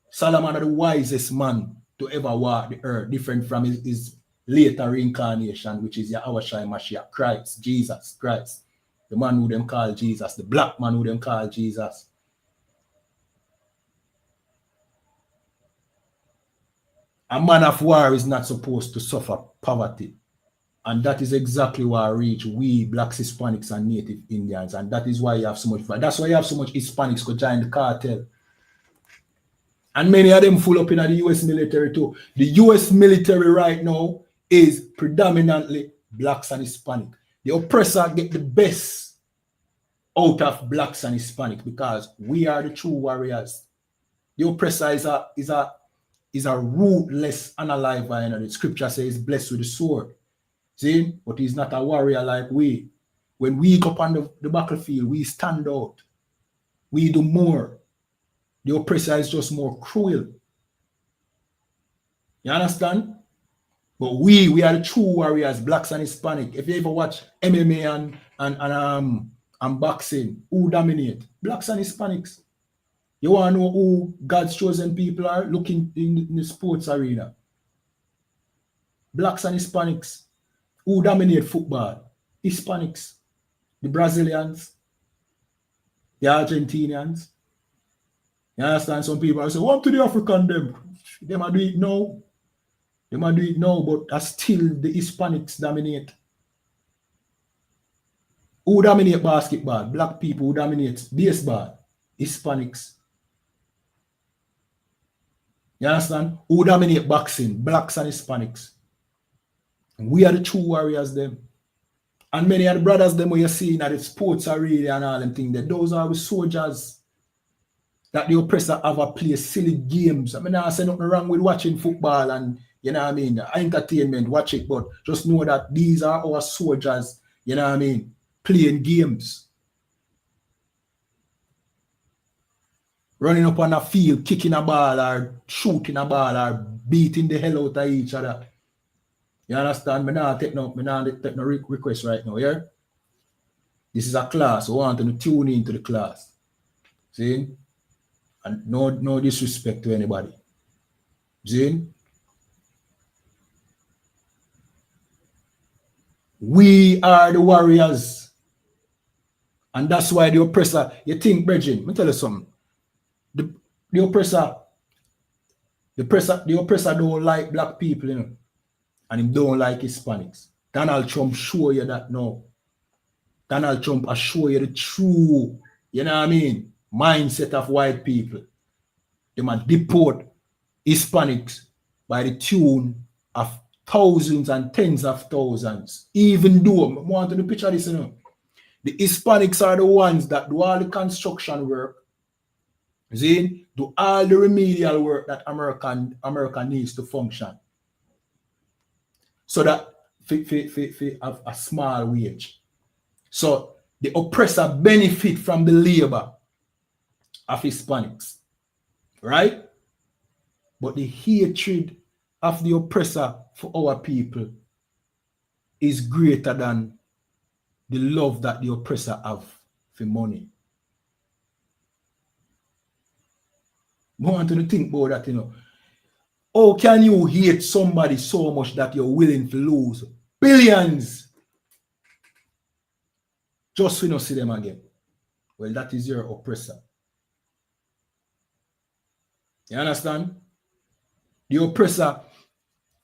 Solomon is the wisest man to ever walk the earth, different from his later reincarnation, which is Yahawashi Mashiach, Christ, Jesus Christ. The man who them call Jesus, the black man who them call Jesus. A man of war is not supposed to suffer poverty. And that is exactly why I reach we blacks, Hispanics, and Native Indians. And that is why you have so much. That's why you have so much Hispanics go join the cartel. And many of them full up in the US military too. The US military right now is predominantly blacks and Hispanic. The oppressor get the best out of blacks and Hispanic because we are the true warriors. The oppressor is a ruthless unaliver. You know, the scripture says blessed with the sword. See, but he's not a warrior like we. When we go on the battlefield, we stand out. We do more. The oppressor is just more cruel. You understand? But we are the true warriors, blacks and Hispanic. If you ever watch MMA and boxing, who dominate? Blacks and Hispanics. You want to know who God's chosen people are? Looking in the sports arena. Blacks and Hispanics. Who dominate football? Hispanics. The Brazilians. The Argentinians. You understand? Some people say, what to the African them? They might do it now. They might do it now, but still the Hispanics dominate. Who dominate basketball? Black people. Who dominate baseball? Hispanics. You understand? Who dominate boxing? Blacks and Hispanics. And we are the true warriors them. And many of the brothers them where you're seeing at the sports arena and all them things, those are the soldiers that the oppressor have a play silly games. I mean, I say nothing wrong with watching football and, you know what I mean, entertainment, watch it, but just know that these are our soldiers, you know what I mean, playing games. Running up on a field, kicking a ball or shooting a ball or beating the hell out of each other. You understand? Me not take no request right now, yeah? This is a class. I want to tune into the class. See? And no disrespect to anybody. See? We are the warriors. And that's why the oppressor, you think, Bridget, let me tell you something. The oppressor don't like black people, you know. And he don't like Hispanics. Donald Trump show you that now. Donald Trump will show you the true, you know what I mean, mindset of white people. They might deport Hispanics by the tune of thousands and tens of thousands. Even though, I want to picture this, you know, the Hispanics are the ones that do all the construction work, see, do all the remedial work that America needs to function. So that have a small wage. So the oppressor benefit from the labor of Hispanics, right? But the hatred of the oppressor for our people is greater than the love that the oppressor have for money. I want to think about that, you know. How can you hate somebody so much that you're willing to lose billions just to not see them again? Well, that is your oppressor. You understand? The oppressor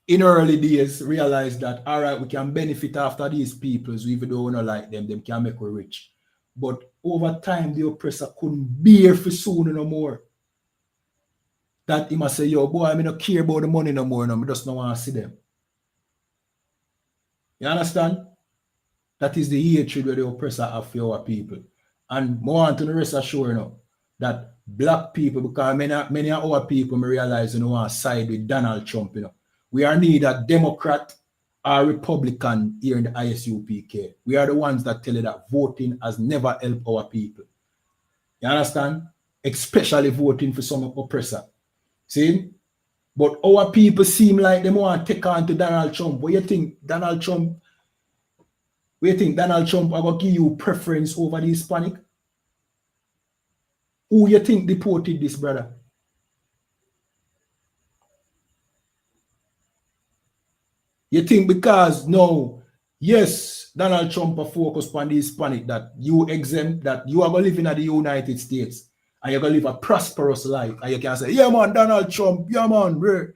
in early days realized that, all right, we can benefit after these people, so even though we don't like them can make us rich. But over time, the oppressor couldn't bear for soon no more. That he must say, yo, boy, I don't care about the money no more, no, I just don't want to see them. You understand? That is the hatred where the oppressor have for our people. And more on to the rest assured now that black people, because many of our people realize, you know, want to side with Donald Trump, you know. We are neither Democrat or Republican here in the ISUPK. We are the ones that tell you that voting has never helped our people. You understand? Especially voting for some oppressor. See? But our people seem like they want to take on to Donald Trump. What you think Donald Trump are going to give you preference over the Hispanic? Who you think deported this brother? You think because no, yes, Donald Trump are focused on the Hispanic that you exempt, that you are going to live in the United States and you're going to live a prosperous life. And you can say, yeah man, Donald Trump, yeah man, bro.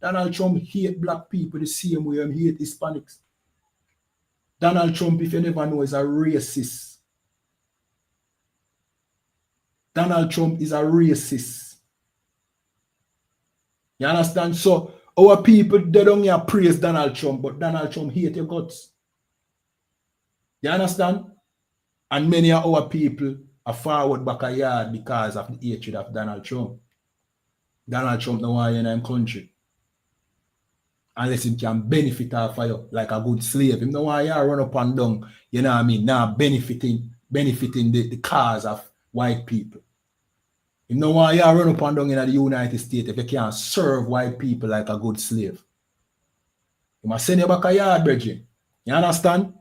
Donald Trump hate black people the same way he hate Hispanics. Donald Trump, if you never know, is a racist. Donald Trump is a racist. You understand? So our people, they don't here praise Donald Trump, but Donald Trump hate your guts. You understand? And many of our people are forward back a yard because of the hatred of Donald Trump. Donald Trump don't want you in the country. Unless he can benefit off of you like a good slave. He don't want you run up and down, you know what I mean? Now benefiting the cause of white people. You know why you run up and down in the United States if you can't serve white people like a good slave. You must send you back a yard, Bridget. You understand?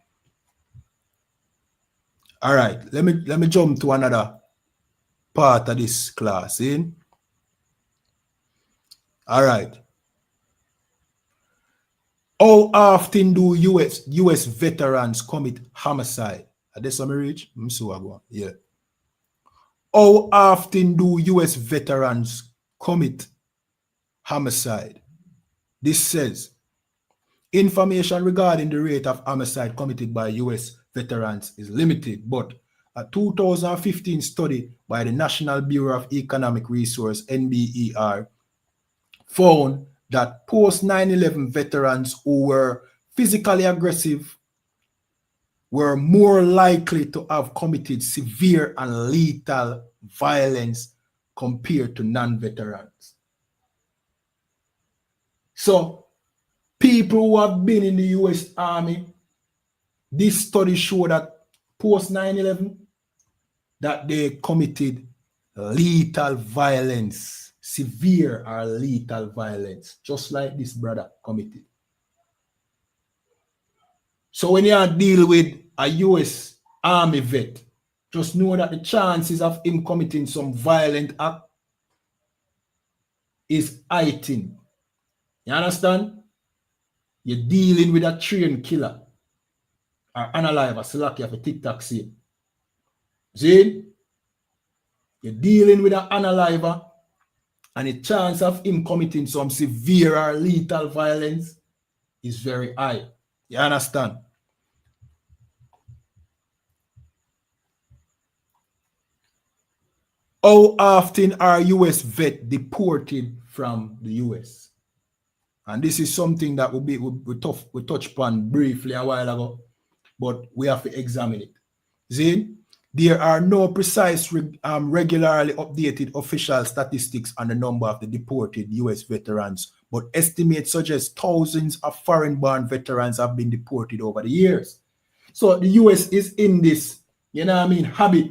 All right, let me jump to another part of this class. All right. How often do US veterans commit homicide? Are there some reach? Yeah. How often do US veterans commit homicide? This says, information regarding the rate of homicide committed by US veterans is limited, but a 2015 study by the National Bureau of Economic Resource, NBER, found that post 9/11 veterans who were physically aggressive were more likely to have committed severe and lethal violence compared to non-veterans. So, people who have been in the US Army, this study showed that post 9/11, that they committed lethal violence, severe or lethal violence, just like this brother committed. So when you deal with a US Army vet, just know that the chances of him committing some violent act is heightened. You understand? You're dealing with a trained killer or unalive, as lucky of a TikTok say. See? You're dealing with an unaliver, and the chance of him committing some severe or lethal violence is very high. You understand? How often are US vets deported from the US? And this is something that we touched upon briefly a while ago, but we have to examine it. See, there are no precise, regularly updated official statistics on the number of the deported US veterans, but estimates suggest thousands of foreign-born veterans have been deported over the years. So the US is in this, habit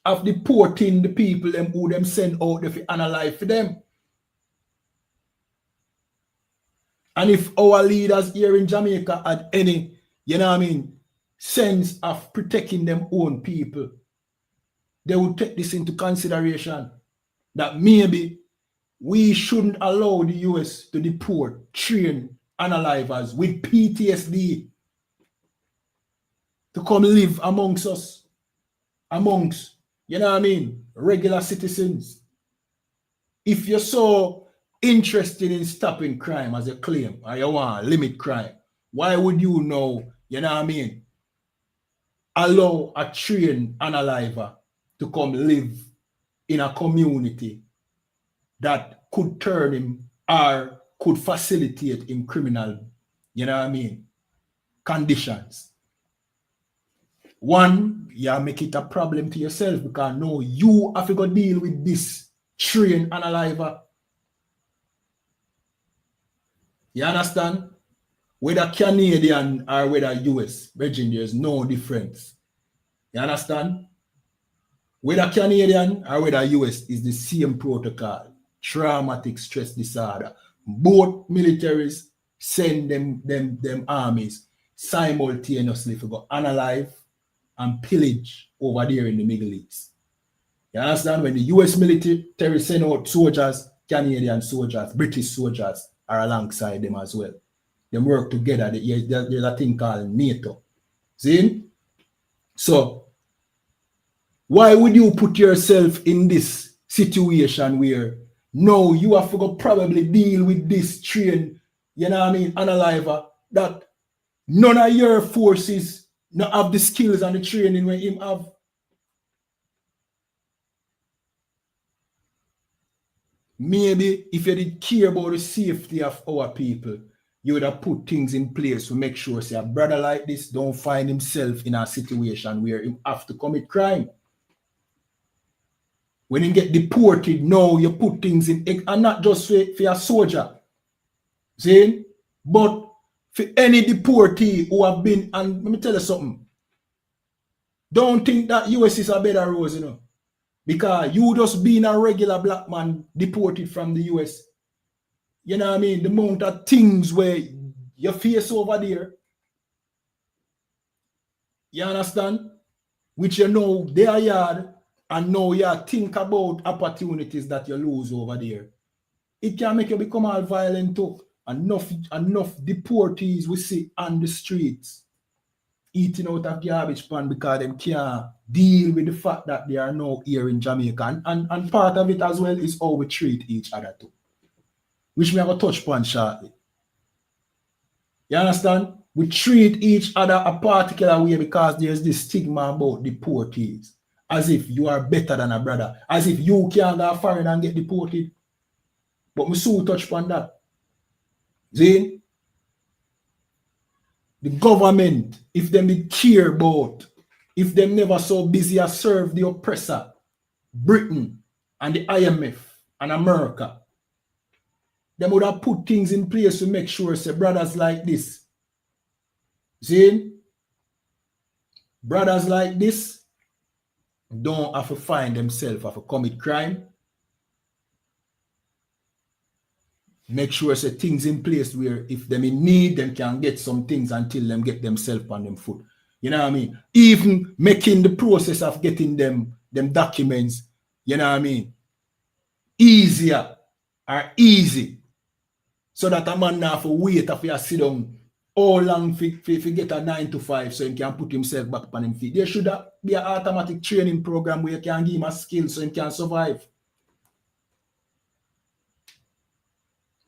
of deporting the people them who them send out there for analyze for them. And if our leaders here in Jamaica had any, sense of protecting them own people, they would take this into consideration, that maybe we shouldn't allow the US to deport, train unalivers with PTSD to come live amongst us, amongst, regular citizens. If you're so interested in stopping crime as a claim, or you want to limit crime, why would you know, allow a trained unaliver to come live in a community that could turn him or could facilitate him criminal, conditions? One, you make it a problem to yourself because no, you have to go deal with this trained unaliver. You understand? Whether Canadian or whether US, Virgin, there's no difference. You understand? Whether Canadian or whether US is the same protocol. Traumatic stress disorder. Both militaries send them armies simultaneously to go unalive and pillage over there in the Middle East. You understand? When the US military send out soldiers, Canadian soldiers, British soldiers are alongside them as well. They work together. There's a thing called NATO. See? So, why would you put yourself in this situation where no, you have to go probably deal with this train, unaliver, that none of your forces not have the skills and the training when him have? Maybe if you did care about the safety of our people, you would have put things in place to make sure, say, a brother like this don't find himself in a situation where he have to commit crime. When he get deported, no, you put things in, and not just for a soldier, see? But for any deportee who have been, and let me tell you something, don't think that US is a better rose, because you just being a regular black man deported from the US, the amount of things where you face over there, you understand? Which they are yard, and now you think about opportunities that you lose over there. It can make you become all violent too. Enough deportees we see on the streets eating out of garbage pan because they can't deal with the fact that they are now here in Jamaica. And part of it as well is how we treat each other too, which we have a touch upon shortly. You understand? We treat each other a particular way because there's this stigma about deportees, as if you are better than a brother, as if you can't go foreign and get deported. But we soon touch upon that. See? The government, if them did care about, if them never so busy as serve the oppressor, Britain and the IMF and America, they would have put things in place to make sure, say, brothers like this, see, brothers like this don't have to find themselves, have to commit crime. Make sure, say, things in place where if them in need, them can get some things until them get themselves on them foot. You know what I mean? Even making the process of getting them documents, you know what I mean, easier or easy. So that a man now have to wait if you sit down how long to get a 9 to 5 so he can put himself back on his feet. There should be an automatic training program where you can give him a skill so he can survive.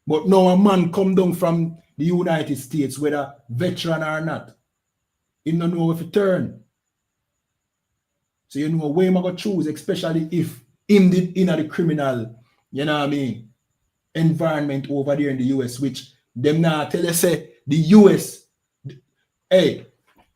But now a man come down from the United States, whether veteran or not, he don't know if to turn. So you know where I'm going to choose, especially if in the criminal, you know what I mean, environment over there in the US, which them now tell us say the US, hey,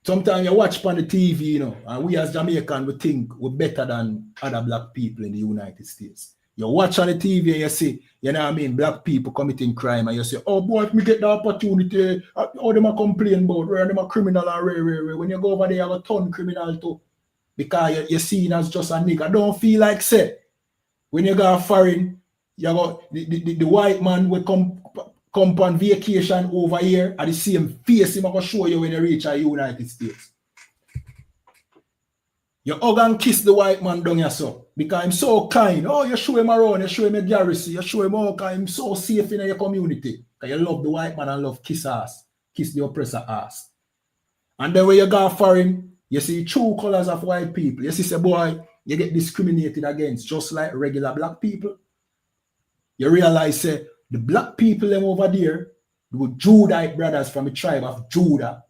sometimes you watch on the TV, you know, and we as Jamaican we think we're better than other black people in the United States. You watch on the TV and you see, you know what I mean, black people committing crime, and you say, oh boy, if me get the opportunity, how them a complain about where them a criminal and rare. When you go over there, you have a ton criminal too. Because you're seen as just a nigga. Don't feel like say, when you go foreign, you got the white man will come on vacation over here at the same face him gonna show you when you reach the United States. You hug and kiss the white man down here, so because I'm so kind. Oh, you show him around, you show him a garrison, you show him how I'm so safe in your community. Because you love the white man and love kiss ass, kiss the oppressor ass. And then when you go foreign, you see true colors of white people. You see, say, boy, you get discriminated against just like regular black people. You realize, say, the black people them over there, the Judite brothers from the tribe of Judah,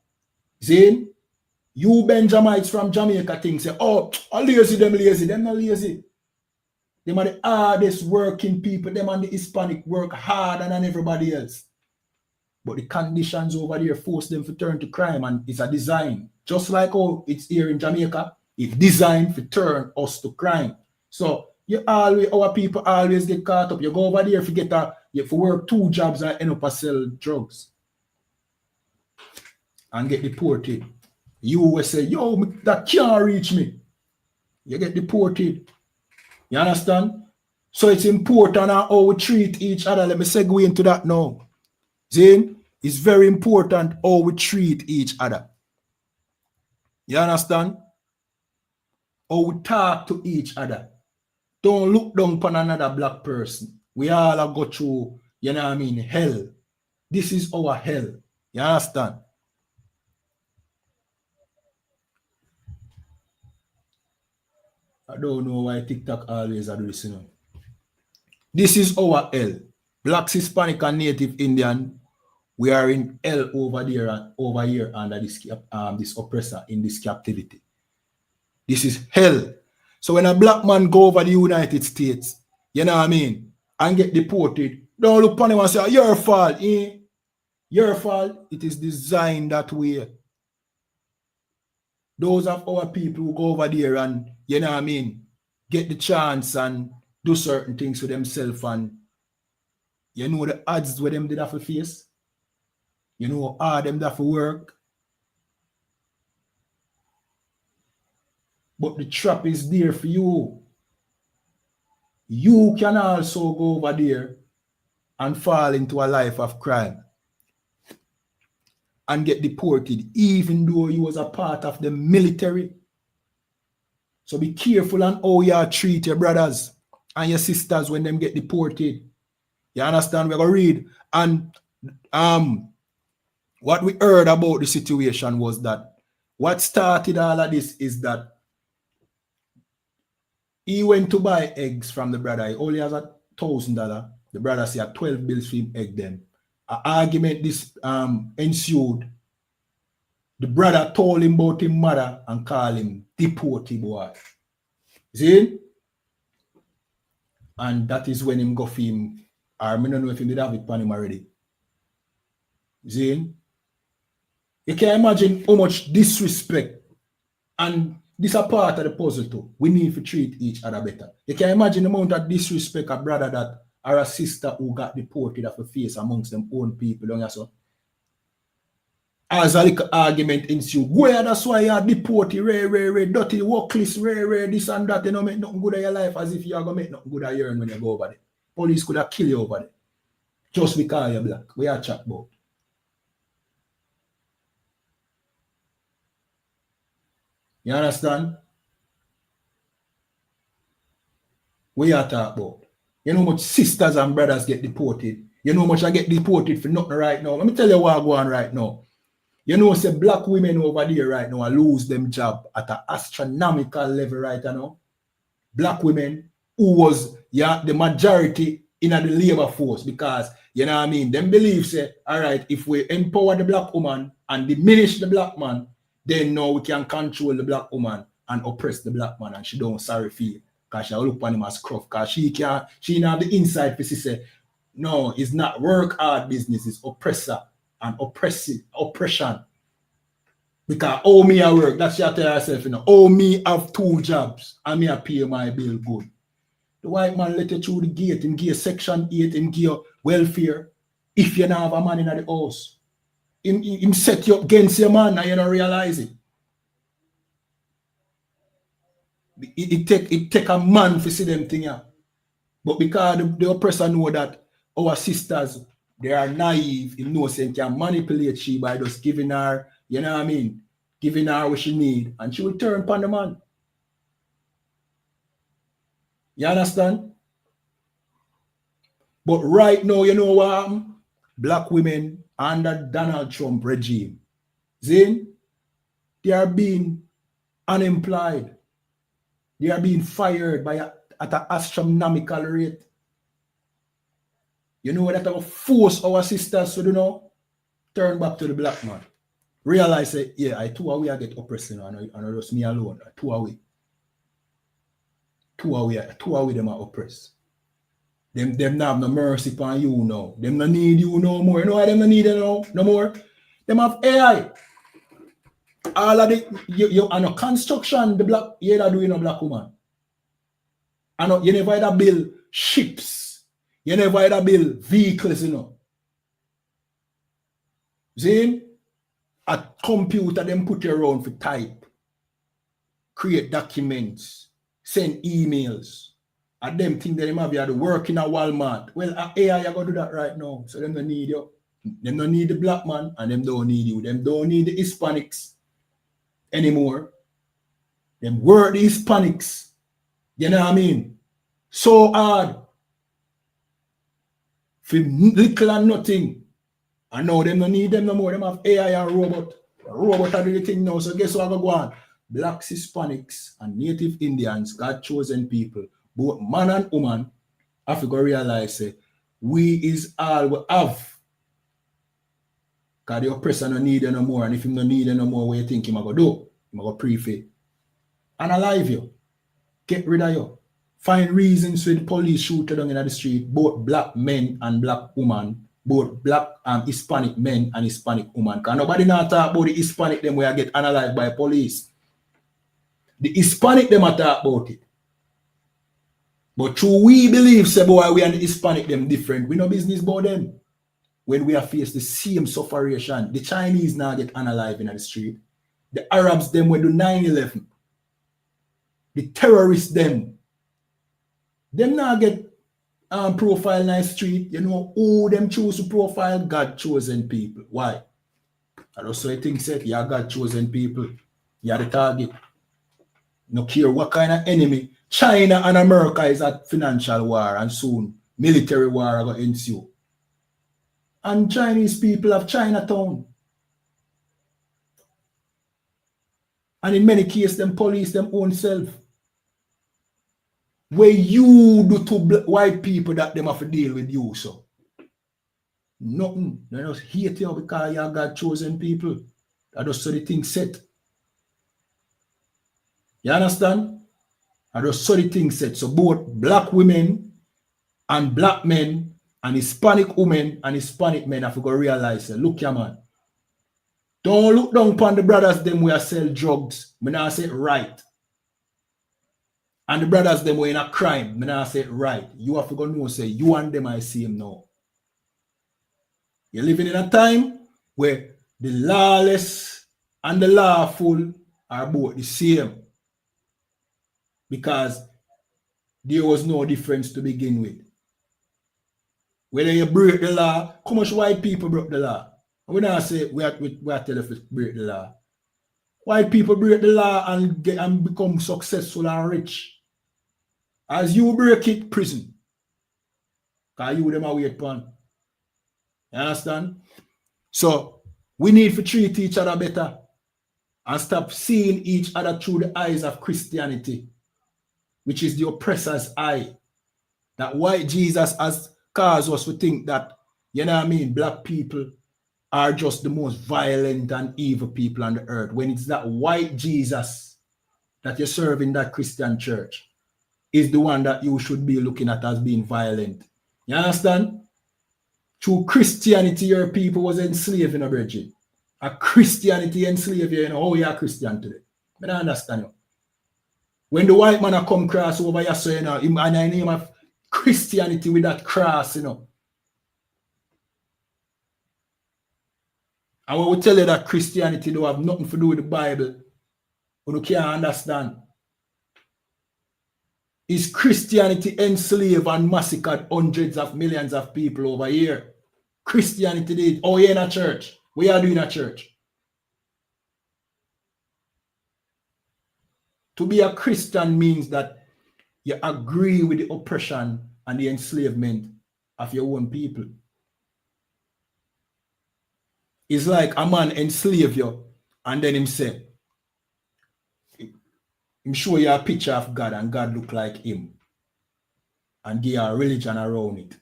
see, you Benjamites from Jamaica think, say, oh, lazy, them not lazy. Them are the hardest working people, them and the Hispanic work harder than everybody else. But the conditions over there force them to turn to crime, and it's a design. Just like how it's here in Jamaica, it's designed to turn us to crime. So our people always get caught up. You go over there, you have to work 2 jobs and end up to sell drugs and get deported. You will say, yo, that can't reach me. You get deported. You understand? So it's important how we treat each other. Let me segue into that now. Zane, it's very important how we treat each other. You understand? How we talk to each other. Don't look down upon another black person. We all go through, you know what I mean, hell. This is our hell. You understand? I don't know why TikTok always do this, you know. This is our hell. Blacks, Hispanic, and Native Indian, we are in hell over there and over here under this oppressor in this captivity. This is hell. So when a black man go over the United States, you know what I mean, and get deported, don't look upon him and say, your fault, eh? Your fault. It is designed that way. Those of our people who go over there and, you know what I mean, get the chance and do certain things for themselves, and you know the odds where them did have to face. You know how hard them have to work. But the trap is there for you. You can also go over there and fall into a life of crime and get deported, even though you was a part of the military. So be careful on how you treat your brothers and your sisters when them get deported. You understand? We're going to read. And what we heard about the situation was that what started all of this is that he went to buy eggs from the brother. He only has $1,000. The brother said 12 bills for him egg them. An argument this ensued. The brother told him about his mother and called him deported boy. See? And that is when him go for him. I don't know if he did have it on him already. See? You can imagine how much disrespect, and this is a part of the puzzle too. We need to treat each other better. You can imagine the amount of disrespect a brother that or a sister who got deported have to face amongst them own people. Don't you so? As a little argument ensued, where that's why you are deported, rare, dirty, workless, rare, this and that, you know, make nothing good of your life, as if you are going to make nothing good of your when you go over there. Police could have killed you over there. Just because you're black. We are chat about. You understand? We are talking about. You know how much sisters and brothers get deported. You know how much I get deported for nothing right now. Let me tell you what I go on right now. You know, say black women over there right now lose them job at an astronomical level right now. Black women who was the majority in the labor force, because, you know what I mean, them believe, say, all right, if we empower the black woman and diminish the black man, then now we can control the black woman and oppress the black man and she don't sorry feel. because she look upon him as scruff, because she don't have the insight to say, no, it's not work hard business, it's oppressor and oppression. Because oh me I work, that's what she tell herself, you know. Oh me have 2 jobs and me I pay my bill good. The white man let you through the gate, him give Section 8, him give welfare. If you don't have a man in the house, him set you up against your man and you don't realize it. It take a man to see them thing. Yeah. But because the oppressor know that our sisters, they are naive, innocent, can manipulate she by just giving her, you know what I mean, giving her what she need, and she will turn upon the man. You understand? But right now, you know what happened? Black women under Donald Trump regime, they are being unemployed. They are being fired at an astronomical rate. You know what that will force our sisters to do now? Turn back to the black man. Realize that, yeah, I 2 away I get oppressed, and just me alone. 2 away. 2 away them are oppressed. Them not have no mercy upon you now. Them no need you no more. You know why them no need you no more? Them have AI. All of the you and a construction, the black you that doing a black woman. And you never either build ships. You never either build vehicles, you know. See? A computer them put you around for type, create documents, send emails. And them think that them have you to work in a Walmart. Well, AI you gonna do that right now. So them don't need you. Them don't need the black man and them don't need you. Them don't need the Hispanics anymore. Them work the Hispanics. You know what I mean? So hard. For little and nothing. And now them don't need them no more. Them have AI and robot. Robot are doing the thing now. So guess what go on? Blacks, Hispanics, and Native Indians, God chosen people, both man and woman, have to go realize we is all we have. Because the oppressor don't need you no more. And if him don't need you no more, what you think him going to do? Him going to pray. Analyze you. Get rid of you. Find reasons for the police shoot down in the street, both black men and black women, both black and Hispanic men and Hispanic women. Because nobody now talk about the Hispanic them where get analyzed by police. The Hispanic them talk about it. But true we believe, say boy, we and the Hispanic them different. We no business about them. When we are faced the same sufferation, the Chinese now get unalive in the street. The Arabs them will do 9/11. The terrorists them now get profile in the street. You know who them choose to profile? God chosen people. Why? I don't say things said, you are God chosen people. You are the target. No care what kind of enemy. China and America is at financial war and soon military war are going to ensue. And Chinese people have Chinatown. And in many cases, them police them own self. Where you do to white people that them have to deal with you, so. Nothing. They just hate you because you are God chosen people. That just so the thing set. You understand? I just saw the thing set. So both black women and black men and Hispanic women and Hispanic men have to go realize, look here, man. Don't look down upon the brothers them where sell drugs. Me not say it right. And the brothers them were in a crime. Me not say it right. You have to go know, say, you and them I see him now. You're living in a time where the lawless and the lawful are both the same. Because there was no difference to begin with. Whether you break the law, how much white people broke the law? We don't say we are telling you to break the law. White people break the law and become successful and rich. As you break it, prison. Because you them are wait upon. You understand? So we need to treat each other better and stop seeing each other through the eyes of Christianity, which is the oppressor's eye. That white Jesus has caused us to think that, you know what I mean, black people are just the most violent and evil people on the earth. When it's that white Jesus that you serve in that Christian church. is the one that you should be looking at as being violent. You understand? Through Christianity, your people was enslaved in a virgin. A Christianity enslaved you, how you are Christian today? I don't understand you. When the white man come cross over here, so and I name of Christianity with that cross, And when we tell you that Christianity don't have nothing to do with the Bible, you can't understand. Is Christianity enslaved and massacred hundreds of millions of people over here? Christianity did. Oh, you're in a church. We are doing a church. To be a Christian means that you agree with the oppression and the enslavement of your own people. It's like a man enslave you and then him say, him show you a picture of God and God look like him and give you a religion around it.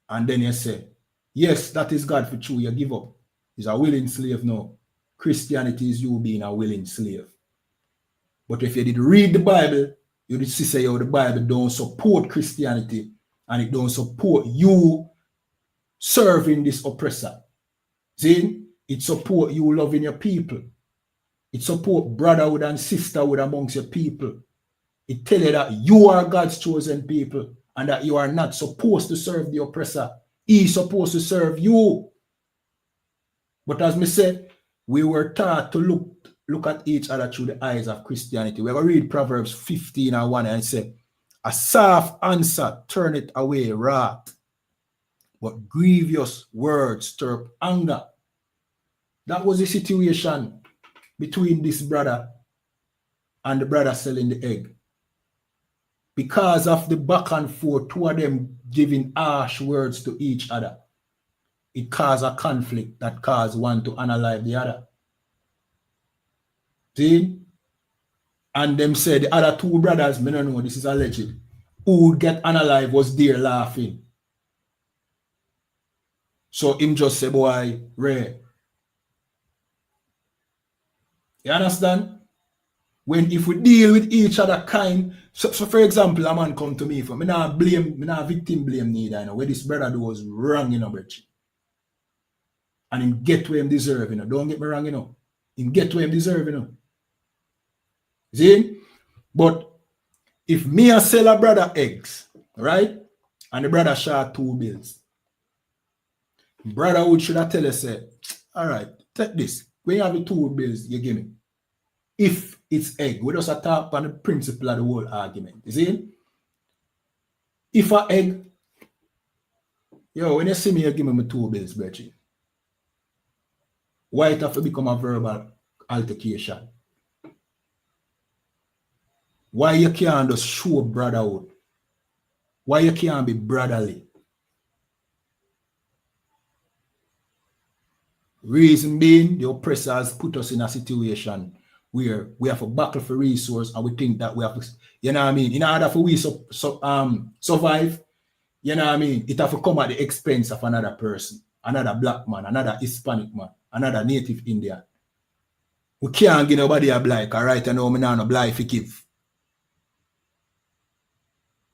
And then you say, yes, that is God for true, you give up. He's a willing slave now. Christianity is you being a willing slave. But if you did read the Bible, you did see say, the Bible don't support Christianity and it don't support you serving this oppressor. See, it support you loving your people. It support brotherhood and sisterhood amongst your people. It tell you that you are God's chosen people and that you are not supposed to serve the oppressor. He's supposed to serve you. But as me said, we were taught to look at each other through the eyes of Christianity. We're going to read Proverbs 15:1 and say, a soft answer turneth away wrath, but grievous words stir up anger. That was the situation between this brother and the brother selling the egg. Because of the back and forth, two of them giving harsh words to each other, it caused a conflict that caused one to unalive the other. See? And them said the other two brothers, me don't know, this is alleged, who would get unalive was there laughing. So him just say, boy, Ray. You understand? When if we deal with each other kind, so for example, a man come to me for me not victim blame neither, where this brother do was wrong, Bridge. And him get where him deserve, Don't get me wrong, Him get where him deserve, See? But if me a sell a brother eggs, right? And the brother share 2 bills. Brother would should have tell us, say, all right, take this. When you have the 2 bills, you give me. If it's egg, we just talk on the principle of the whole argument. You see? If a egg, when you see me, you give me my 2 bills, Brethren. Why it have to become a verbal altercation? Why you can't just show brotherhood? Why you can't be brotherly? Reason being, the oppressors put us in a situation where we have to battle for resource and we think that we have to, in order for we survive, it have to come at the expense of another person, another black man, another Hispanic man, another native Indian. We can't give nobody a blight, all right, I know me now no blight to give.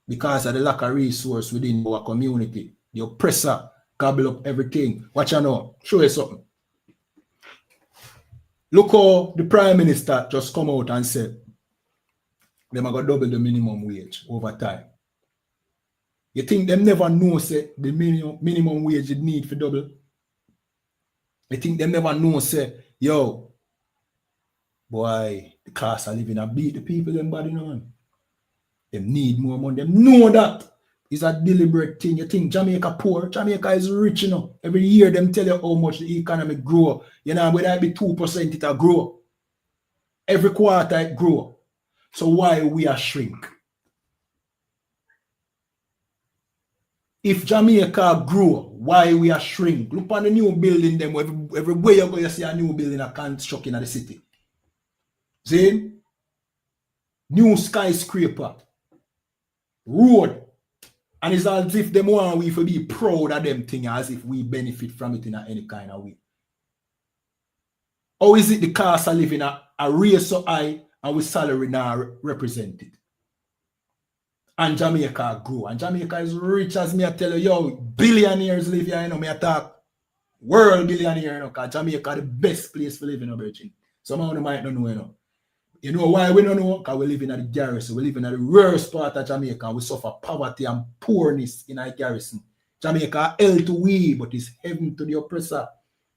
Because of the lack of resource within our community, the oppressor gobble up everything. Watch out now, show you something. Look how the Prime Minister just come out and said, them are going to double the minimum wage over time. You think them never know say the minimum wage you need for double? You think them never know say, yo, boy, the class are living and beat the people them body now. Them need more money. Them know that it's a deliberate thing. You think Jamaica poor? Jamaica is rich, Every year them tell you how much the economy grow. Whether it be 2%, it'll grow. Every quarter it grow. So why we are shrink? If Jamaica grow, why we are shrink? Look on the new building them. Everywhere you go, you see a new building a construction in the city. See? New skyscraper. Road. And it's as if them want we to be proud of them thing, as if we benefit from it in any kind of way. Or is it the cost of living a raise so high and with salary now represented? And Jamaica grow. And Jamaica is rich, as me I tell you, yo, billionaires live here, you know, me I talk world billionaire, you know, because Jamaica the best place to live in, Virgin. Some of them might not know, you know. You know why we don't know? Because we live in the garrison. We live in the worst part of Jamaica. We suffer poverty and poorness in our garrison. Jamaica hell to we, but it's heaven to the oppressor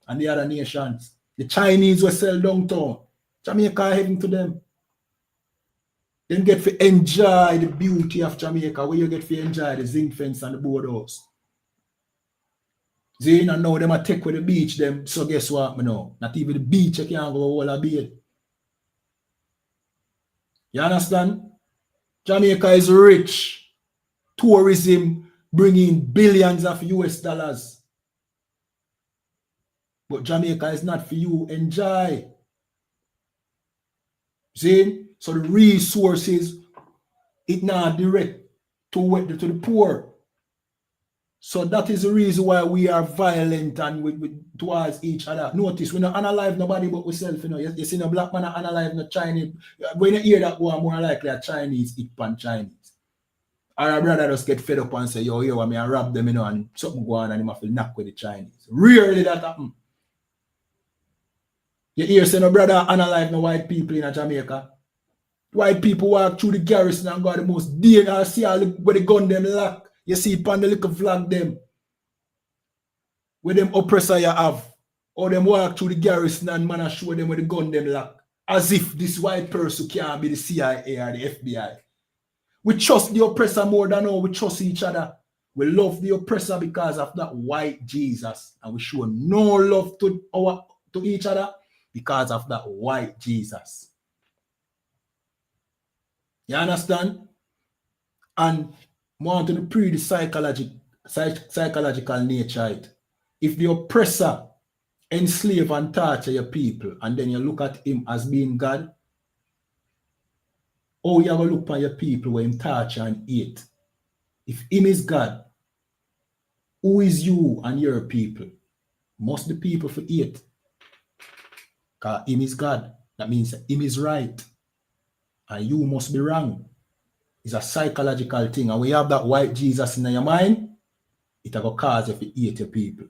and the other nations. The Chinese will sell downtown. Jamaica heaven to them. Then get to enjoy the beauty of Jamaica, where you get to enjoy the zinc fence and the boardhouse. See, and now them a take with the beach, them. So guess what, me know? Not even the beach you can't go all a bed. You understand? Jamaica is rich. Tourism bringing billions of US dollars. But Jamaica is not for you. Enjoy. See? So the resources, it not direct to the poor. So that is the reason why we are violent and towards each other. Notice, we don't analyze nobody but ourselves. You know, you see no black man analyze no Chinese. When you hear that one, more likely a Chinese eat pan Chinese. Or a brother just get fed up and say, yo, I mean, I rob them, you know, and something go on and him have to knock with the Chinese. Rarely that happen. You hear say no brother analyze no white people in Jamaica. White people walk through the garrison and got the most dangerous. See how where the gun them lock. You see upon the little flag them. Where them oppressor you have. Or them walk through the garrison and man show them where the gun them lock. As if this white person can't be the CIA or the FBI. We trust the oppressor more than all we trust each other. We love the oppressor because of that white Jesus. And we show no love to each other because of that white Jesus. You understand? And more to the pre the psychological nature. If the oppressor enslave and torture your people, and then you look at him as being God, or you have a look at your people where him torture and hate. If him is God, who is you and your people? Must the people for hate? Because him is God. That means him is right. And you must be wrong. It's a psychological thing. And when you have that white Jesus in your mind, it will cause you to hate your people.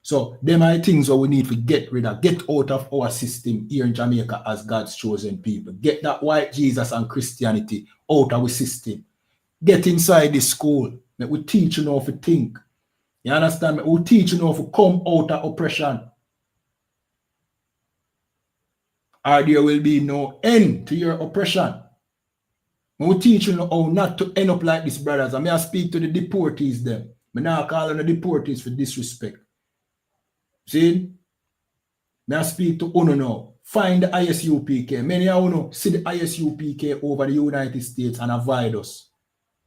So them are things that we need to get rid of. Get out of our system here in Jamaica as God's chosen people. Get that white Jesus and Christianity out of our system. Get inside the school. We teach you how to think. You understand? We teach you how to come out of oppression. Or there will be no end to your oppression. When we teach you how not to end up like this, brothers, I may speak to the deportees them. I now call on the deportees for disrespect. See? May I speak to Uno now. Find the ISUPK. Many of you see the ISUPK over the United States and avoid us.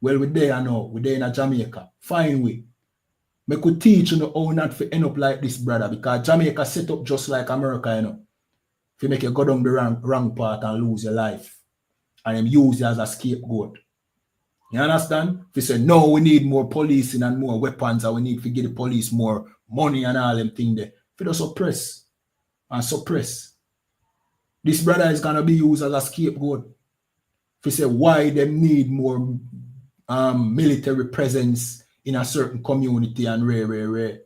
Well, we're there now. We're there in Jamaica. Find we. I could teach you how not to end up like this, brother, because Jamaica set up just like America, you know. If you make you go down the wrong path and lose your life. And them use you as a scapegoat. You understand? If you say, no, we need more policing and more weapons, and we need to give the police more money and all them things there. If you don't suppress and suppress, this brother is going to be used as a scapegoat. If you say, why them need more military presence in a certain community and rare.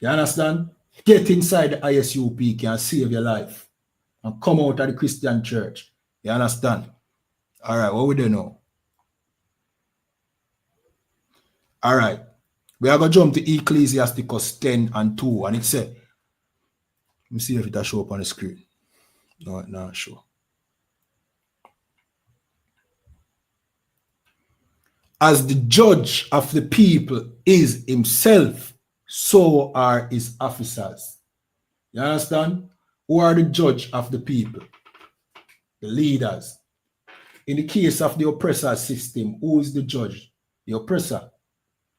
You understand? Get inside the ISUPK and save your life. And come out of the Christian church. You understand? All right, what we do now? All right. We are going to jump to Ecclesiasticus 10 and 2. And it said, let me see if it will show up on the screen. No, it's not sure. As the judge of the people is himself, so are his officers. You understand? Who are the judge of the people? The leaders. In the case of the oppressor system, who is the judge? The oppressor.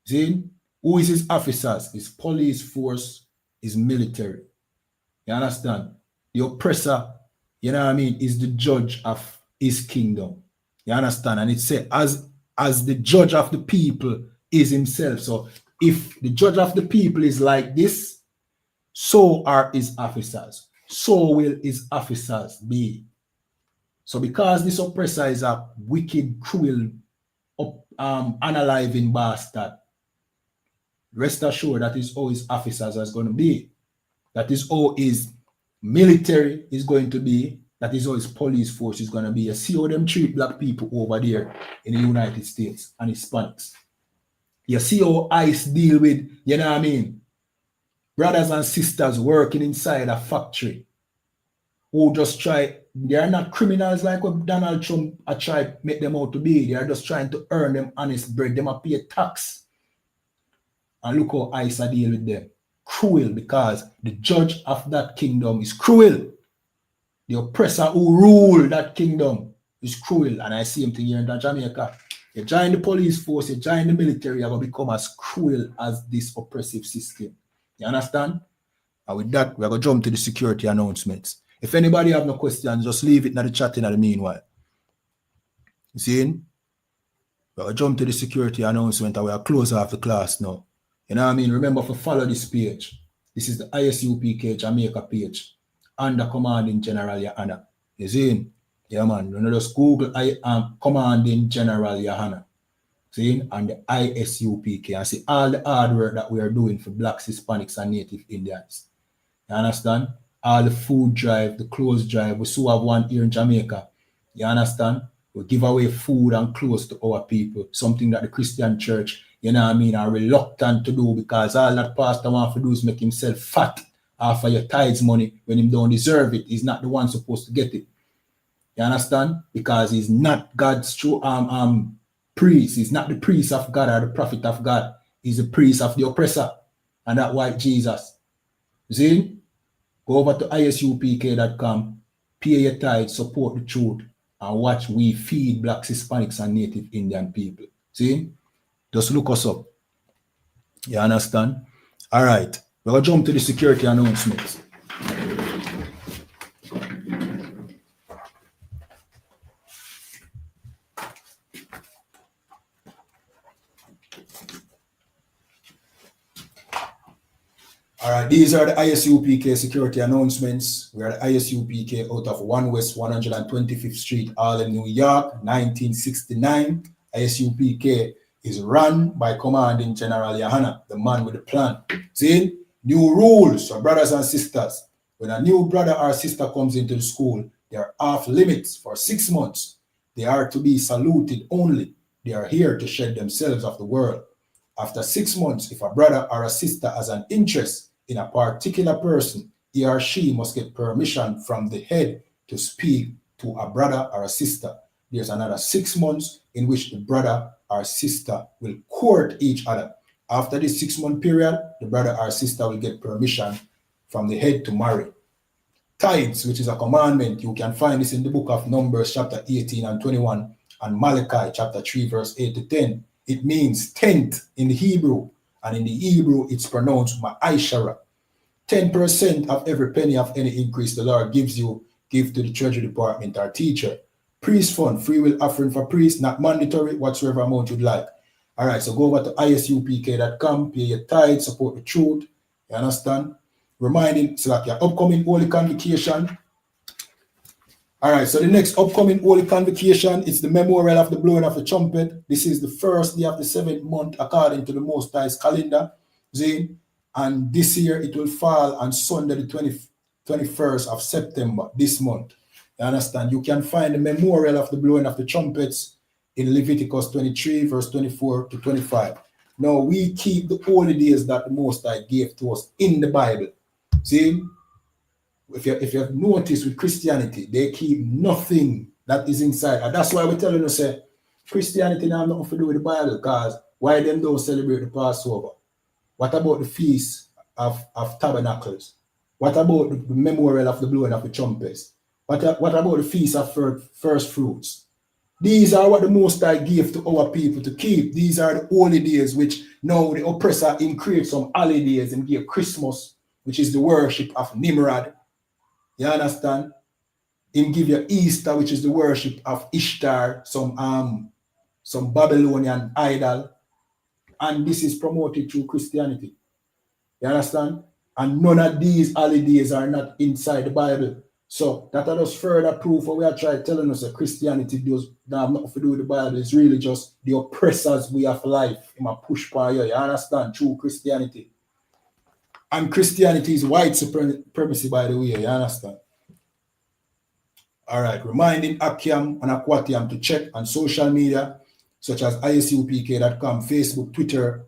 See? Who is his officers? His police force, his military. You understand? The oppressor, you know what I mean, is the judge of his kingdom. You understand? And it says, as the judge of the people is himself. So if the judge of the people is like this, so are his officers. So will his officers be. So because this oppressor is a wicked, cruel, unaliving bastard, rest assured that is how his officers are going to be. That is how his military is going to be. That is how his police force is going to be. You see how them treat black people over there in the United States and Hispanics. You see how ICE deal with, you know what I mean, brothers and sisters working inside a factory who just try, they are not criminals like what Donald Trump try to make them out to be. They are just trying to earn them honest bread. Them a pay tax. And look how ICE deal with them. Cruel, because the judge of that kingdom is cruel. The oppressor who rule that kingdom is cruel. And I see him here in Jamaica. You join the police force, you join the military, you're going to become as cruel as this oppressive system. You understand? And with that, we're going to jump to the security announcements. If anybody have no questions, just leave it in the chat in the meanwhile. You see? We're going to jump to the security announcement and we'll close off the class now. You know what I mean? Remember to follow this page. This is the ISUPK Jamaica page under Commanding General YAHANNA. You see? Yeah, man. You know, just Google Commanding General YAHANNA. See? And the ISUPK. And see all the hard work that we are doing for blacks, Hispanics, and Native Indians. You understand? All the food drive, the clothes drive. We still have one here in Jamaica. You understand? We give away food and clothes to our people. Something that the Christian church, you know what I mean, are reluctant to do because all that pastor wants to do is make himself fat off of your tithes money when he don't deserve it. He's not the one supposed to get it. You understand? Because he's not God's true priest. He's not the priest of God or the prophet of God. He's the priest of the oppressor. And that white Jesus. You see? Go over to isupk.com, pay your tithes, support the truth, and watch we feed blacks, Hispanics, and Native Indian people. See? Just look us up. You understand? All right. We're going to jump to the security announcements. All right, these are the ISUPK security announcements. We are the ISUPK out of 1 West 125th Street, Harlem, New York, 1969. ISUPK is run by Commanding General YAHANNA, the man with the plan. See, new rules for brothers and sisters. When a new brother or sister comes into the school, they are off limits for 6 months. They are to be saluted only. They are here to shed themselves of the world. After 6 months, if a brother or a sister has an interest in a particular person, he or she must get permission from the head to speak to a brother or a sister. There's another 6 months in which the brother or sister will court each other. After this 6 month period, the brother or sister will get permission from the head to marry. Tithes, which is a commandment, you can find this in the book of Numbers chapter 18 and 21 and Malachi chapter 3 verse 8 to 10. It means tenth in the Hebrew, and in the Hebrew it's pronounced ma'aishara. 10% of every penny of any increase the Lord gives you, give to the treasury department or teacher. Priest fund, free will offering for priests, not mandatory, whatsoever amount you'd like. All right, so go over to isupk.com, pay your tithe, support the truth. You understand? Reminding, so like your upcoming Holy Convocation. All right, so the next upcoming Holy Convocation is the memorial of the blowing of the trumpet. This is the first day of the 7th month according to the Most High's calendar. See? And this year it will fall on Sunday, the 21st of September, this month. You understand? You can find the memorial of the blowing of the trumpets in Leviticus 23, verse 24 to 25. Now, we keep the holy days that the Most High gave to us in the Bible. See? If you have noticed with Christianity, they keep nothing that is inside. And that's why we're telling you, say, Christianity now have nothing to do with the Bible, because why them don't celebrate the Passover? What about the Feast of Tabernacles? What about the memorial of the blowing of the trumpets? What about the Feast of First Fruits? These are what the Most High gave to our people to keep. These are the holy days which now the oppressor create some holidays and give Christmas, which is the worship of Nimrod. You understand? Him give you Easter, which is the worship of Ishtar, some Babylonian idol. And this is promoted through Christianity. You understand? And none of these holidays are not inside the Bible. So that are just further proof what we are trying telling us that Christianity does not have nothing to do with the Bible. It's really just the oppressors way of life. In my push by you understand? True Christianity. And Christianity is white supremacy, by the way, you understand? All right, reminding Akiam and Aquatiam to check on social media such as ISUPK.com, Facebook, Twitter,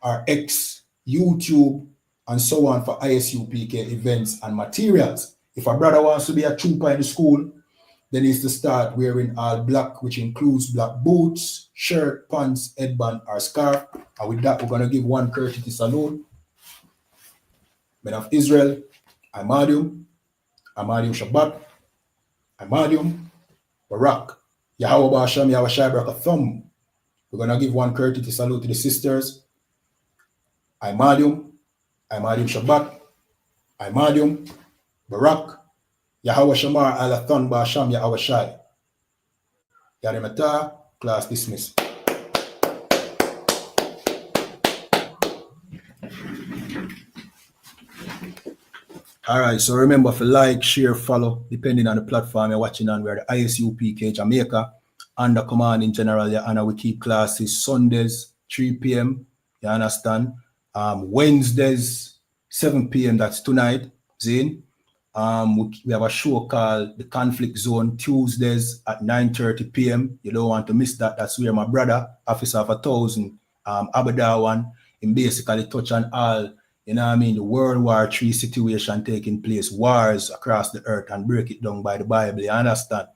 or X, YouTube, and so on for ISUPK events and materials. If a brother wants to be a trooper in the school, then he needs to start wearing all black, which includes black boots, shirt, pants, headband, or scarf. And with that, we're going to give one courtesy salute. Men of Israel, Imadium Shabbat, Imadium, Barak, Yahweh Basham, Yahweh Shai Barak Thumb. We're going to give one courtesy salute to the sisters. Imadium Shabbat, Imadium, Barak, Yahweh Shamar Alathon Basham Yahweh Shai. Yarimata, class dismissed. All right, so remember to like, share, follow, depending on the platform you're watching on. We're the ISUPK Jamaica. Under command in General YAHANNA, we keep classes Sundays, 3 p.m. You understand? Wednesdays, 7 p.m. That's tonight. Zane. We have a show called The Conflict Zone, Tuesdays at 9:30 p.m. You don't want to miss that. That's where my brother, Officer of 1,000, Abada one, in basically touch on all, you know what I mean, the World War III situation taking place, wars across the earth, and break it down by the Bible. You understand?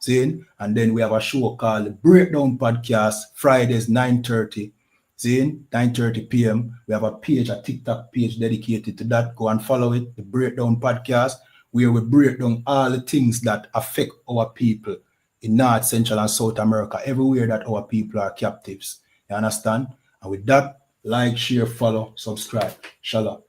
See? And then we have a show called the Breakdown Podcast, Fridays, 9:30. See? 9:30 p.m. We have a page, a TikTok page dedicated to that. Go and follow it, the Breakdown Podcast, where we break down all the things that affect our people in North, Central, and South America, everywhere that our people are captives. You understand? And with that, like, share, follow, subscribe. Shalom.